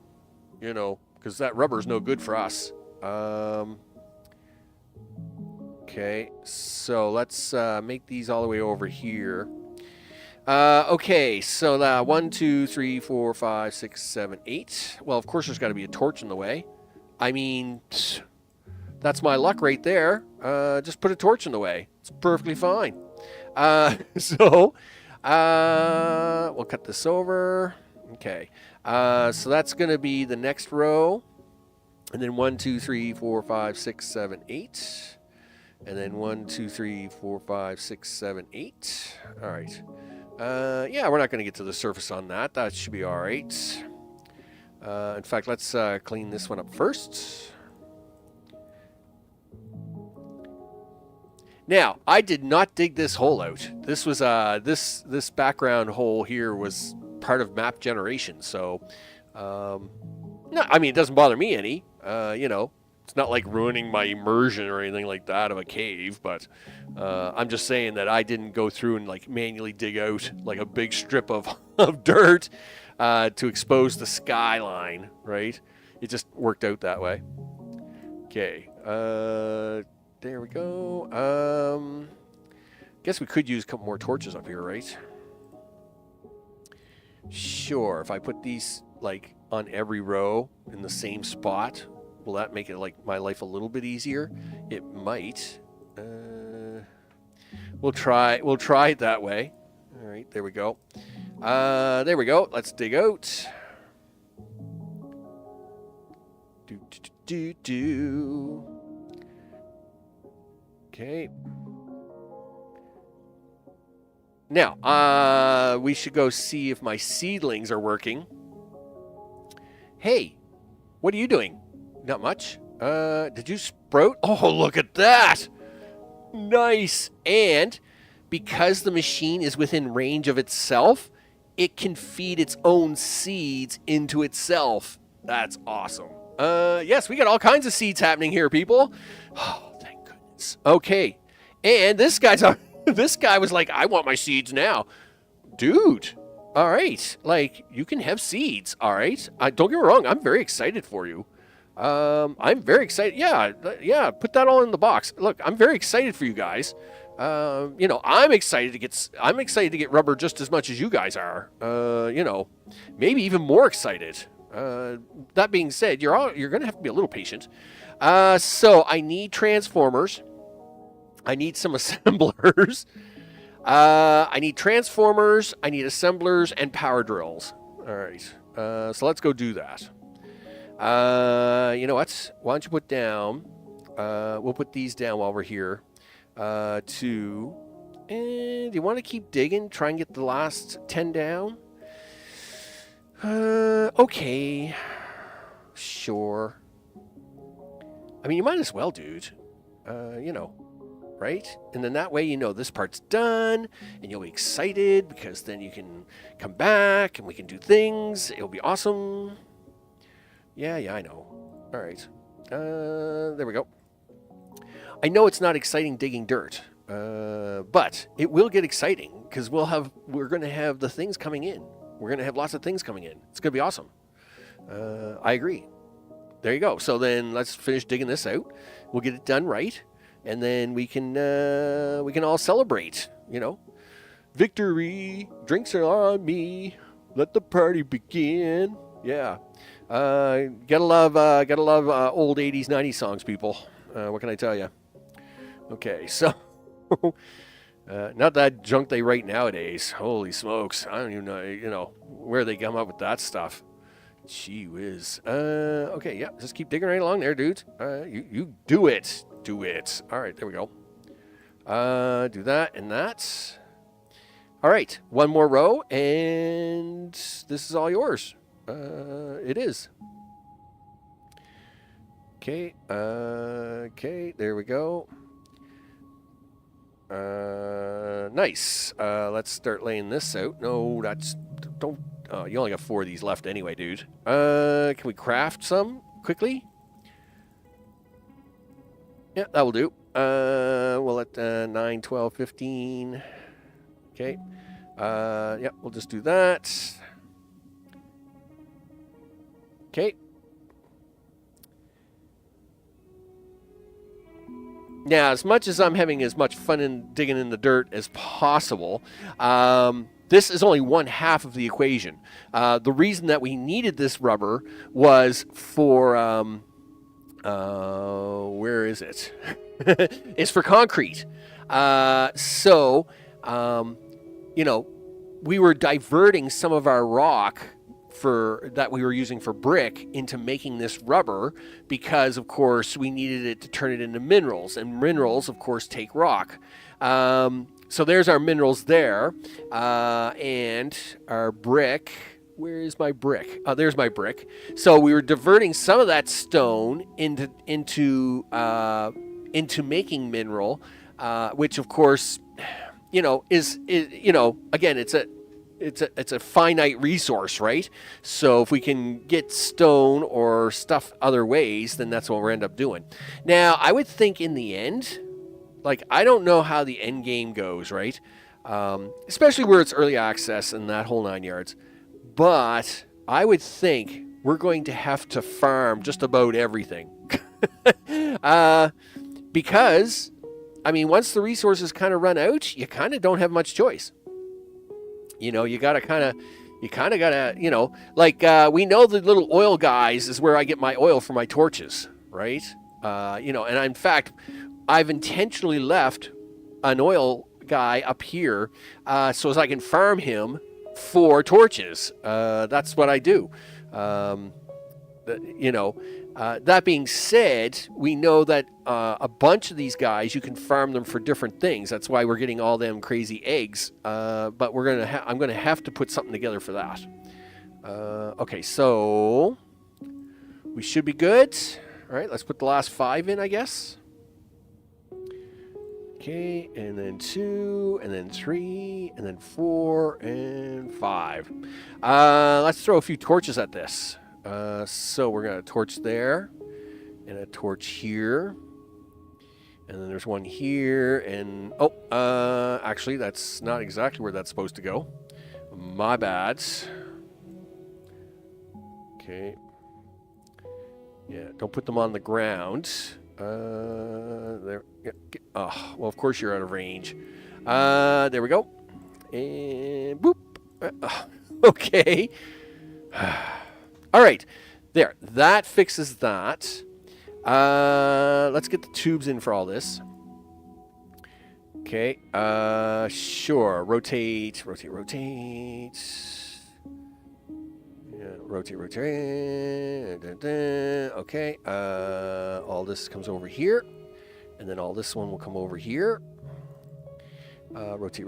because that rubber is no good for us. Okay, so let's make these all the way over here. Okay, so 1, 2, 3, 4, 5, 6, 7, 8. Well, of course, there's got to be a torch in the way. I mean, that's my luck right there. Just put a torch in the way. It's perfectly fine. So we'll cut this over. Okay, so that's going to be the next row. And then 1, 2, 3, 4, 5, 6, 7, 8. And then 1, 2, 3, 4, 5, 6, 7, 8. All right. Yeah, we're not going to get to the surface on that. That should be all right. In fact, let's clean this one up first. Now, I did not dig this hole out. This was this background hole here was part of map generation. So, no, I mean, it doesn't bother me any. It's not like ruining my immersion or anything like that of a cave, but I'm just saying that I didn't go through and like manually dig out like a big strip of dirt to expose the skyline, right? It just worked out that way. Okay, there we go. Guess we could use a couple more torches up here, right? Sure, if I put these like on every row in the same spot, will that make it like my life a little bit easier? It might. We'll try it that way. All right, there we go. There we go. Let's dig out. Do. Okay. Now, we should go see if my seedlings are working. Hey, what are you doing? Not much. Did you sprout? Oh, look at that. Nice. And because the machine is within range of itself, it can feed its own seeds into itself. That's awesome. Yes, we got all kinds of seeds happening here, people. Oh, thank goodness. Okay. And this guy was like, I want my seeds now. Dude. All right. Like, you can have seeds. All right. Don't get me wrong. I'm very excited for you. I'm very excited. Yeah. Put that all in the box. Look, I'm very excited for you guys. I'm excited to get rubber just as much as you guys are. Maybe even more excited. That being said, you're going to have to be a little patient. So I need transformers. I need some assemblers. I need transformers. I need assemblers and power drills. All right. So let's go do that. You know what? Why don't you put down? We'll put these down while we're here. And do you want to keep digging? Try and get the last 10 down? Okay. Sure. I mean, you might as well, dude. You know, right? And then that way, you know, this part's done and you'll be excited because then you can come back and we can do things. It'll be awesome. Yeah, I know. All right. There we go. I know it's not exciting digging dirt, but it will get exciting because we're going to have the things coming in. We're going to have lots of things coming in. It's going to be awesome. I agree. There you go. So then let's finish digging this out. We'll get it done right, and then we can all celebrate. You know, victory. Drinks are on me. Let the party begin. Yeah. Gotta love old 80s, 90s songs, people. What can I tell you? Okay, so not that junk they write nowadays. Holy smokes. I don't even know, you know, where they come up with that stuff. Gee whiz. Okay, yeah, just keep digging right along there, dudes. You do it. Do it. All right, there we go. Do that and that. All right, one more row, and this is all yours. It is. Okay, there we go. Nice. Let's start laying this out. No, don't. Oh, you only got 4 of these left anyway, dude. Can we craft some quickly? Yeah, that will do. We'll let 9, 12, 15. Okay. Yeah, we'll just do that. Okay. Now, as much as I'm having as much fun in digging in the dirt as possible, this is only one half of the equation. The reason that we needed this rubber was for, where is it? It's for concrete. So, you know, we were diverting some of our rock that we were using for brick into making this rubber because, of course, we needed it to turn it into minerals, and minerals, of course, take rock. So there's our minerals there, and our brick. Where is my brick? Oh, there's my brick. So we were diverting some of that stone into making mineral, which, of course, you know, is you know, again, it's a finite resource, right? So if we can get stone or stuff other ways, then that's what we'll end up doing. Now, I would think in the end, like, I don't know how the end game goes, right? Especially where it's early access and that whole 9 yards. But I would think we're going to have to farm just about everything. Because, I mean, once the resources kind of run out, you kind of don't have much choice. You know, you kind of gotta, you know, like, we know the little oil guys is where I get my oil for my torches, right? You know, and in fact, I've intentionally left an oil guy up here so as I can farm him for torches. That's what I do. You know, that being said, we know that a bunch of these guys, you can farm them for different things. That's why we're getting all them crazy eggs. But I'm gonna have to put something together for that. Okay, so we should be good. All right, let's put the last 5 in, I guess. Okay, and then 2, and then 3, and then 4, and 5. Let's throw a few torches at this. So we're going to torch there, and a torch here, and then there's one here, and, actually, that's not exactly where that's supposed to go. My bad. Okay. Yeah, don't put them on the ground. There. Yeah, oh, well, of course you're out of range. There we go. And boop. Okay. All right. There. That fixes that. Let's get the tubes in for all this. Okay. Sure. Rotate. Yeah, rotate. Okay. All this comes over here. And then all this one will come over here. Rotate.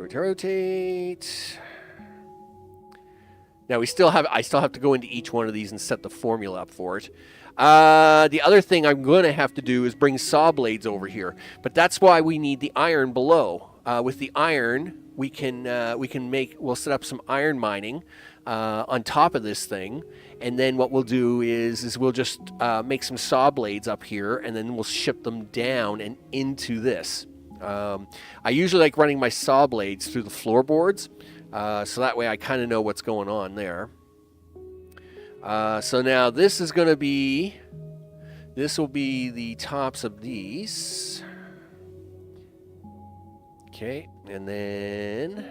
Now I still have to go into each one of these and set the formula up for it. The other thing I'm going to have to do is bring saw blades over here, but that's why we need the iron below. With the iron, we'll set up some iron mining on top of this thing, and then what we'll do is we'll just make some saw blades up here, and then we'll ship them down and into this. I usually like running my saw blades through the floorboards, so that way I kind of know what's going on there. So now this will be the tops of these. Okay, and then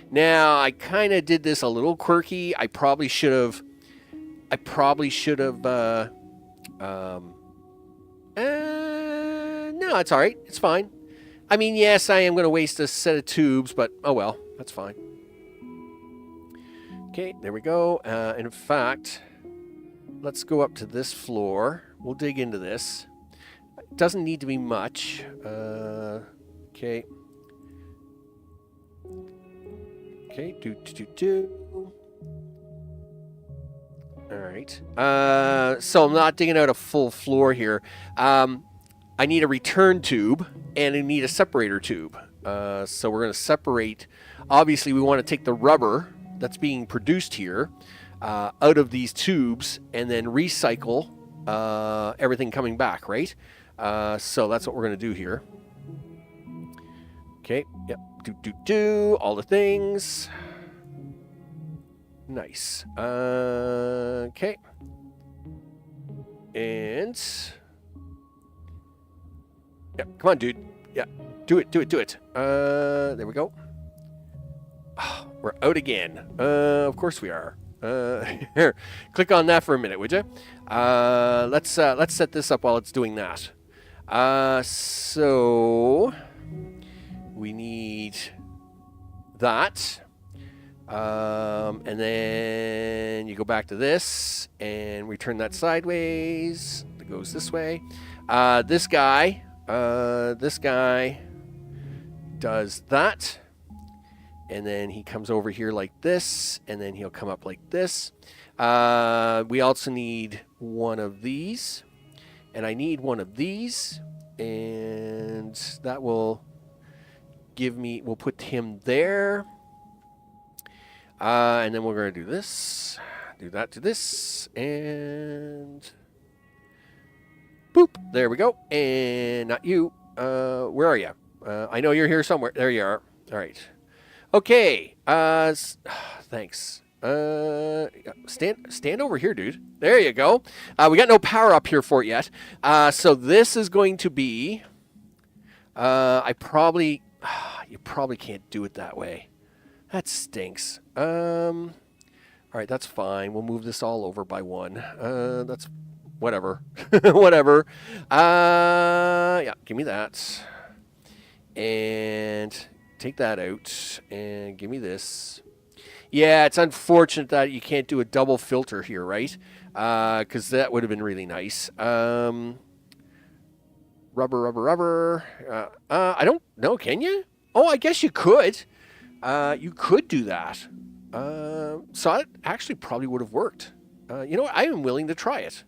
now I kind of did this a little quirky. I probably should have. No, it's all right. It's fine. I mean, yes, I am going to waste a set of tubes, but oh well, that's fine. Okay, there we go. In fact, let's go up to this floor. We'll dig into this. It doesn't need to be much. Okay. Okay, do. All right. So I'm not digging out a full floor here. I need a return tube, and I need a separator tube. So we're going to separate. Obviously, we want to take the rubber that's being produced here out of these tubes and then recycle everything coming back, right? So that's what we're going to do here. Okay, yep, do, all the things. Nice. Okay. And... Yep, come on, dude. Yeah, do it. There we go. Oh, we're out again. Of course we are. Here, click on that for a minute, would you? Let's set this up while it's doing that. So we need that, and then you go back to this and return that sideways. It goes this way. This guy does that. And then he comes over here like this, and then he'll come up like this. We also need one of these, and I need one of these, and that will give me, we'll put him there. And then we're going to do this, do that to this, and boop, there we go. And not you. Where are you? I know you're here somewhere. There you are. All right. Okay, thanks. Stand over here, dude. There you go. We got no power up here for it yet. So this is going to be, you probably can't do it that way. That stinks. All right, that's fine. We'll move this all over by one. That's whatever. Whatever. Yeah, give me that. And take that out and give me this. Yeah, it's unfortunate that you can't do a double filter here, right? Because that would have been really nice. Rubber. I don't know, can you? Oh, I guess you could. You could do that. So it actually probably would have worked. You know what? I am willing to try it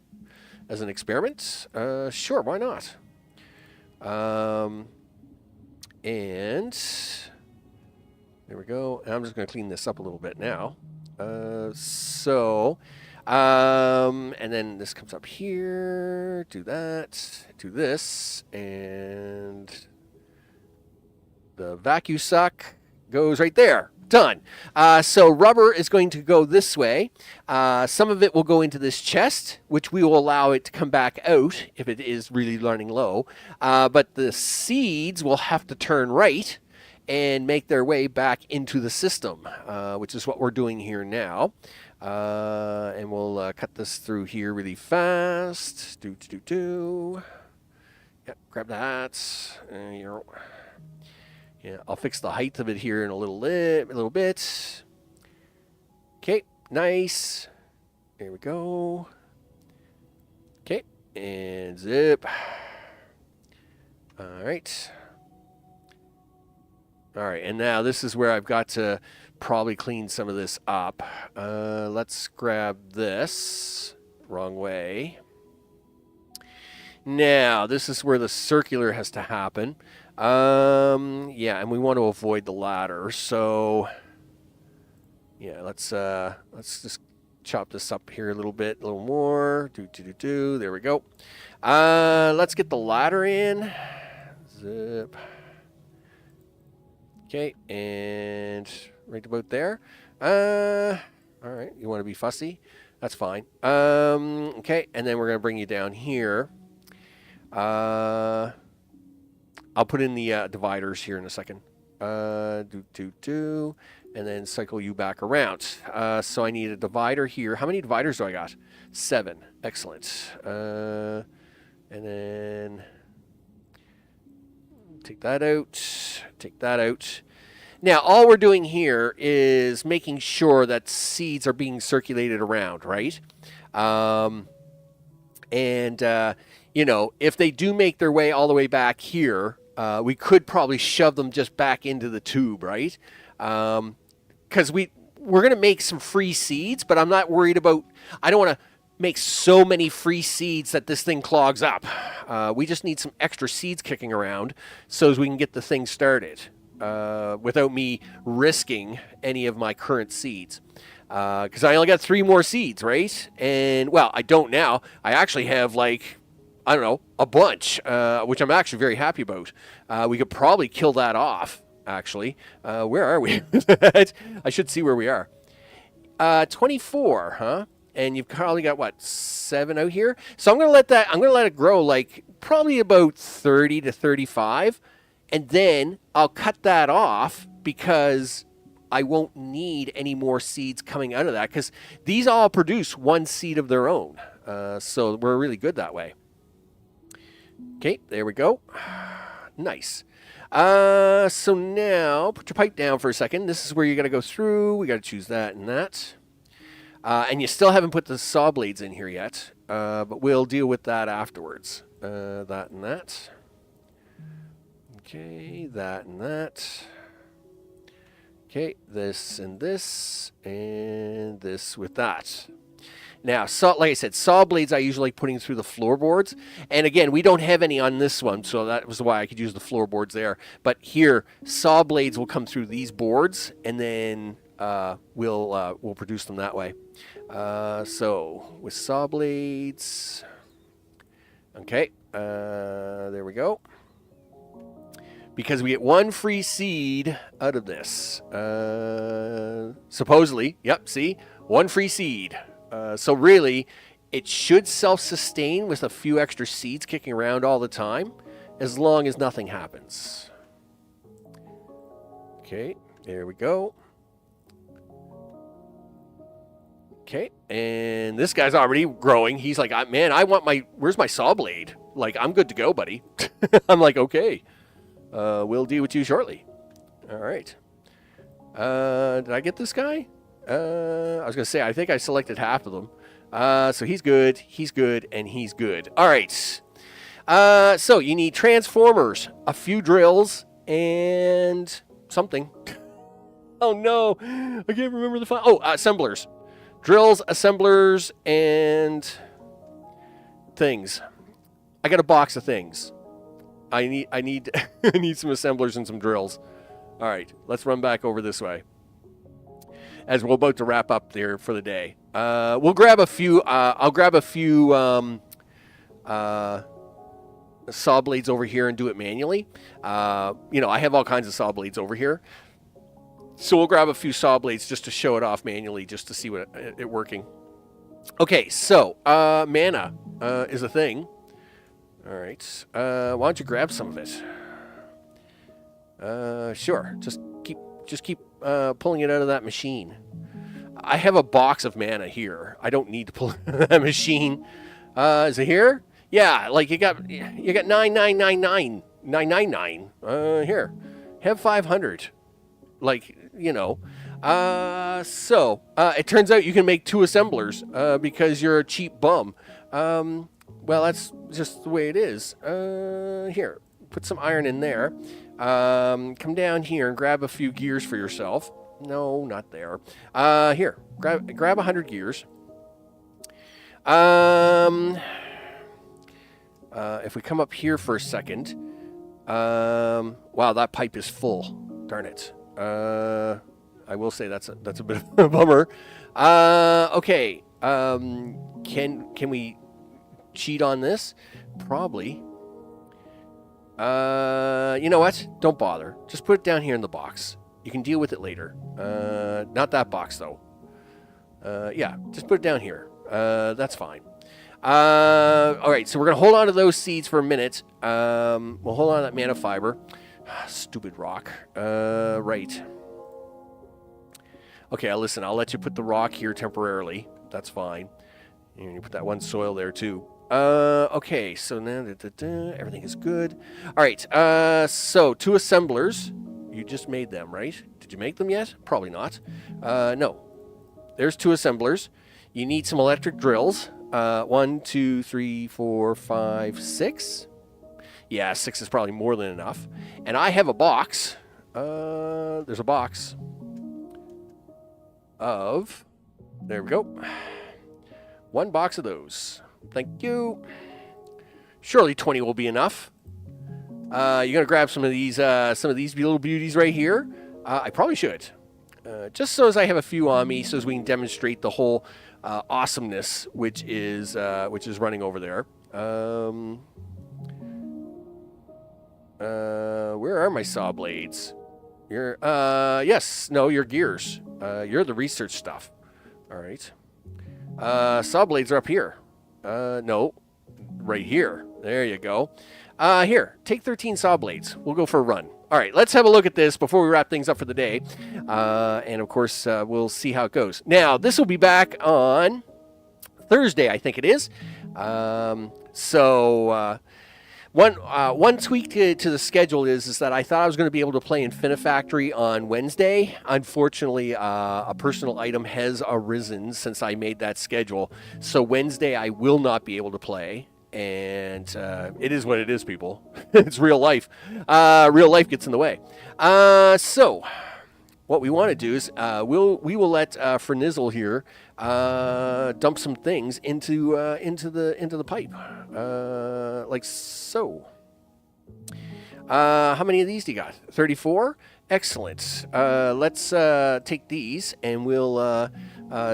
as an experiment. Sure, why not? And there we go. And I'm just going to clean this up a little bit now. And then this comes up here. Do that. Do this. And the vacuum suck goes right there. Done. So rubber is going to go this way. Some of it will go into this chest, which we will allow it to come back out if it is really running low. But the seeds will have to turn right and make their way back into the system, which is what we're doing here now. And we'll cut this through here really fast. Yep, grab that. Yeah, I'll fix the height of it here in a little bit. Okay, nice. There we go. Okay, and zip. All right. All right, and now this is where I've got to probably clean some of this up. Let's grab this. Wrong way. Now, this is where the circular has to happen. Yeah, and we want to avoid the ladder. So, yeah, let's just chop this up here a little bit, a little more. There we go. Let's get the ladder in. Zip. Okay, and right about there. All right, you want to be fussy? That's fine. Okay, and then we're going to bring you down here. I'll put in the dividers here in a second. And then cycle you back around. So I need a divider here. How many dividers do I got? 7. Excellent. And then take that out. Take that out. Now, all we're doing here is making sure that seeds are being circulated around, right? You know, if they do make their way all the way back here, we could probably shove them just back into the tube, right? Because we're going to make some free seeds, but I'm not worried about... I don't want to make so many free seeds that this thing clogs up. We just need some extra seeds kicking around so as we can get the thing started. Without me risking any of my current seeds. Because I only got 3 more seeds, right? And, well, I don't now. I actually have, like, I don't know, a bunch, which I'm actually very happy about. We could probably kill that off, actually. Where are we? I should see where we are. 24, huh? And you've probably got, what, 7 out here? So I'm going to let it grow, like, probably about 30 to 35. And then I'll cut that off because I won't need any more seeds coming out of that because these all produce 1 seed of their own. So we're really good that way. Okay, there we go. Nice. So now put your pipe down for a second. This is where you got to go through. We got to choose that and that. And you still haven't put the saw blades in here yet, but we'll deal with that afterwards. That and that. Okay, that and that. Okay, this and this with that. Now, like I said, saw blades I usually like putting through the floorboards. And again, we don't have any on this one, so that was why I could use the floorboards there. But here, saw blades will come through these boards, and then we'll produce them that way. So, with saw blades... Okay, there we go. Because we get 1 free seed out of this. Supposedly, yep, see? 1 free seed. So really, it should self-sustain with a few extra seeds kicking around all the time, as long as nothing happens. Okay, there we go. Okay, and this guy's already growing. He's like, man, where's my saw blade? Like, I'm good to go, buddy. I'm like, okay. We'll deal with you shortly. All right. Did I get this guy? I was going to say, I think I selected half of them. So he's good, and he's good. All right. So you need transformers, a few drills, and something. Oh, no. I can't remember the file. Oh, assemblers. Drills, assemblers, and things. I got a box of things. I need I need some assemblers and some drills. All right, let's run back over this way. As we're about to wrap up there for the day. We'll grab a few, I'll grab a few saw blades over here and do it manually. You know, I have all kinds of saw blades over here. So we'll grab a few saw blades just to show it off manually, just to see what it working. Okay, so mana is a thing. All right, why don't you grab some of it? Sure. Just keep pulling it out of that machine. I have a box of mana here. I don't need to pull that machine. Is it here? Yeah, like you got 999. Here, have 500. Like, you know. So it turns out you can make 2 assemblers because you're a cheap bum. Well, that's just the way it is. Here, put some iron in there. Come down here and grab a few gears for yourself. No, not there. Here, grab 100 gears. If we come up here for a second, wow, that pipe is full. Darn it. I will say that's a bit of a bummer. Okay. Can we cheat on this? Probably. You know what? Don't bother. Just put it down here in the box. You can deal with it later. Not that box though. Yeah, just put it down here. That's fine. All right, so we're gonna hold on to those seeds for a minute. We'll hold on to that mana fiber. Stupid rock. Right. Okay, listen, I'll let you put the rock here temporarily. That's fine. And you put that one soil there too. Okay, so now everything is good. All right, so 2 assemblers. You just made them, right? Did you make them yet? Probably not. No. There's 2 assemblers. You need some electric drills. 1, 2, 3, 4, 5, 6. Yeah, 6 is probably more than enough. And I have a box. There's a box of... There we go. 1 box of those. Thank you. Surely 20 will be enough. You're gonna grab some of these little beauties right here. I probably should, just so as I have a few on me, so as we can demonstrate the whole awesomeness which is running over there. Where are my saw blades? Your gears. You're the research stuff. All right. Saw blades are up here. No, right here. There you go. Here, take 13 saw blades. We'll go for a run. All right, let's have a look at this before we wrap things up for the day. And, of course, we'll see how it goes. Now, this will be back on Thursday, I think it is. One tweak to the schedule is that I thought I was going to be able to play Infinifactory on Wednesday. Unfortunately, a personal item has arisen since I made that schedule. So Wednesday I will not be able to play. And it is what it is, people. It's real life. Real life gets in the way. So what we want to do is we will let Fernizzle here dump some things into the pipe, like so. How many of these do you got? 34. Excellent. Let's take these and we'll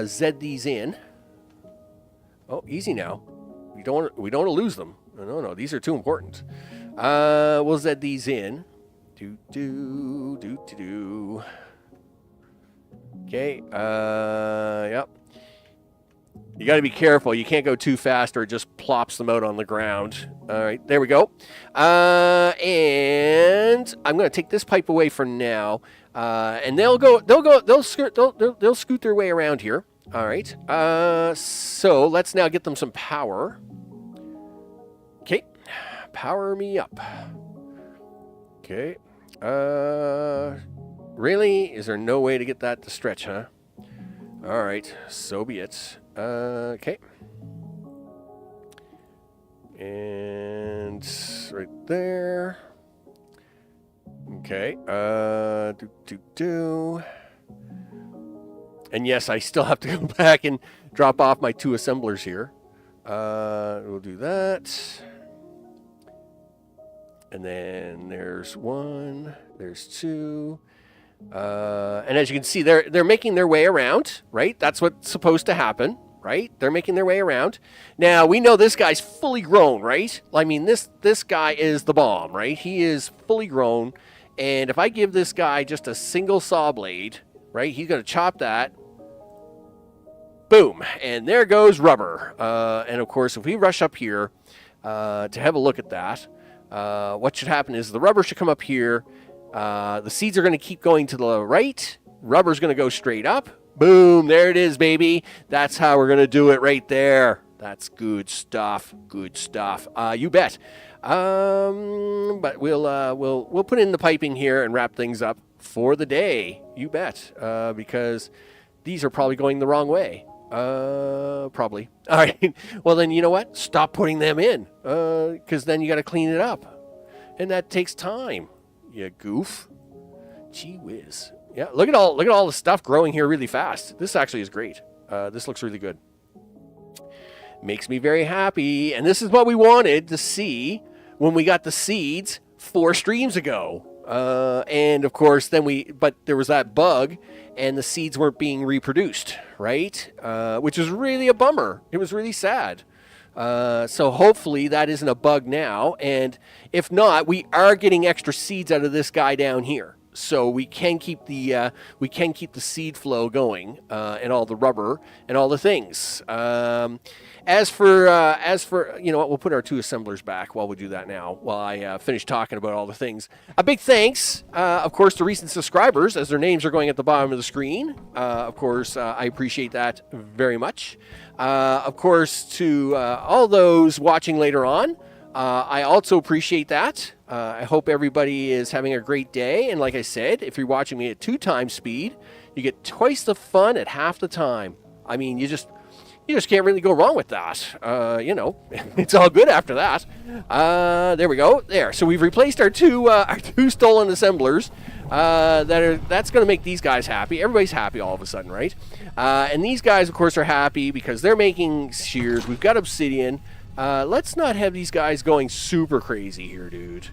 zed these in. Oh, easy now. We don't want to lose them. No, these are too important. We'll zed these in. Do. Okay. Yep. You got to be careful. You can't go too fast, or it just plops them out on the ground. All right, there we go. And I'm going to take this pipe away for now. And they'll scoot their way around here. All right. So let's now get them some power. Okay. Power me up. Okay. Really? Is there no way to get that to stretch, huh? All right. So be it. Okay. And right there. Okay. And yes, I still have to go back and drop off my 2 assemblers here. We'll do that. And then there's 1, there's 2. And as you can see, they're making their way around, right? That's what's supposed to happen, right? They're making their way around. Now, we know this guy's fully grown, right? I mean, this guy is the bomb, right? He is fully grown. And if I give this guy just a single saw blade, right, he's going to chop that. Boom. And there goes rubber. And, of course, if we rush up here to have a look at that, what should happen is the rubber should come up here. The seeds are going to keep going to the right. Rubber's going to go straight up. Boom. There it is, baby. That's how we're going to do it right there. That's good stuff. Good stuff. You bet. But we'll put in the piping here and wrap things up for the day. You bet. Because these are probably going the wrong way. Probably. All right. Well, then you know what? Stop putting them in. Because then you got to clean it up. And that takes time. You goof. Gee whiz. Yeah, look at all the stuff growing here really fast. This actually is great. This looks really good. Makes me very happy, and this is what we wanted to see when we got the seeds 4 streams ago. And of course, but there was that bug, and the seeds weren't being reproduced, right? Which is really a bummer. It was really sad. So hopefully that isn't a bug now, and if not, we are getting extra seeds out of this guy down here. So we can keep the seed flow going, and all the rubber and all the things. As for you know what, we'll put our 2 assemblers back while we do that now, while I finish talking about all the things. A big thanks, of course, to recent subscribers, as their names are going at the bottom of the screen. Of course, I appreciate that very much. Of course, to all those watching later on, I also appreciate that. I hope everybody is having a great day. And like I said, if you're watching me at 2 times speed, you get twice the fun at half the time. I mean, you just can't really go wrong with that. You know, it's all good after that. There we go. There. So we've replaced our two stolen assemblers. That's going to make these guys happy. Everybody's happy all of a sudden, right? And these guys, of course, are happy because they're making shears. We've got obsidian. Let's not have these guys going super crazy here, dude.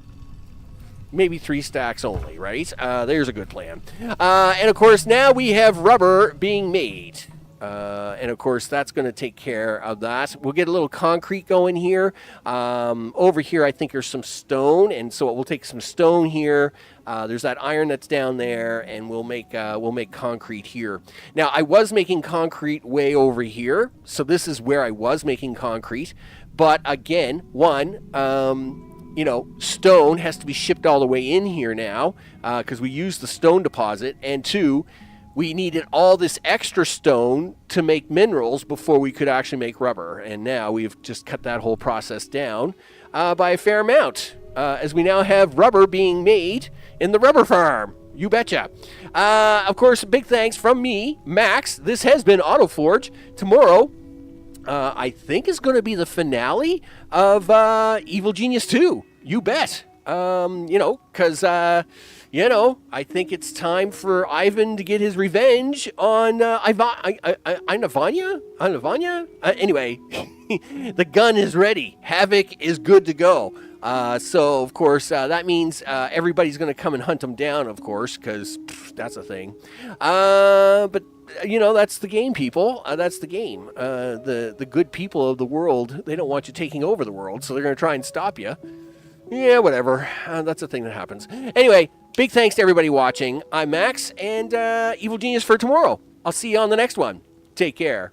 Maybe 3 stacks only, right? There's a good plan. And of course, now we have rubber being made. And of course, that's going to take care of that. We'll get a little concrete going here. Over here, I think there's some stone, and so we'll take some stone here. There's that iron that's down there, and we'll make concrete here. Now, I was making concrete way over here, so this is where I was making concrete. But again, you know, stone has to be shipped all the way in here now because we used the stone deposit, and 2, we needed all this extra stone to make minerals before we could actually make rubber. And now we've just cut that whole process down by a fair amount, as we now have rubber being made in the rubber farm. You betcha. Of course, big thanks from me, Max. This has been Autoforge. Tomorrow, I think is going to be the finale of Evil Genius 2. You bet. You know, because... you know, I think it's time for Ivan to get his revenge on Anavanya? Anyway, the gun is ready. Havoc is good to go. So, of course, that means everybody's going to come and hunt him down, of course, because that's a thing. But, you know, that's the game, people. That's the game. The good people of the world, they don't want you taking over the world, so they're going to try and stop you. Yeah, whatever. That's a thing that happens. Anyway, big thanks to everybody watching. I'm Max, and Evil Genius for tomorrow. I'll see you on the next one. Take care.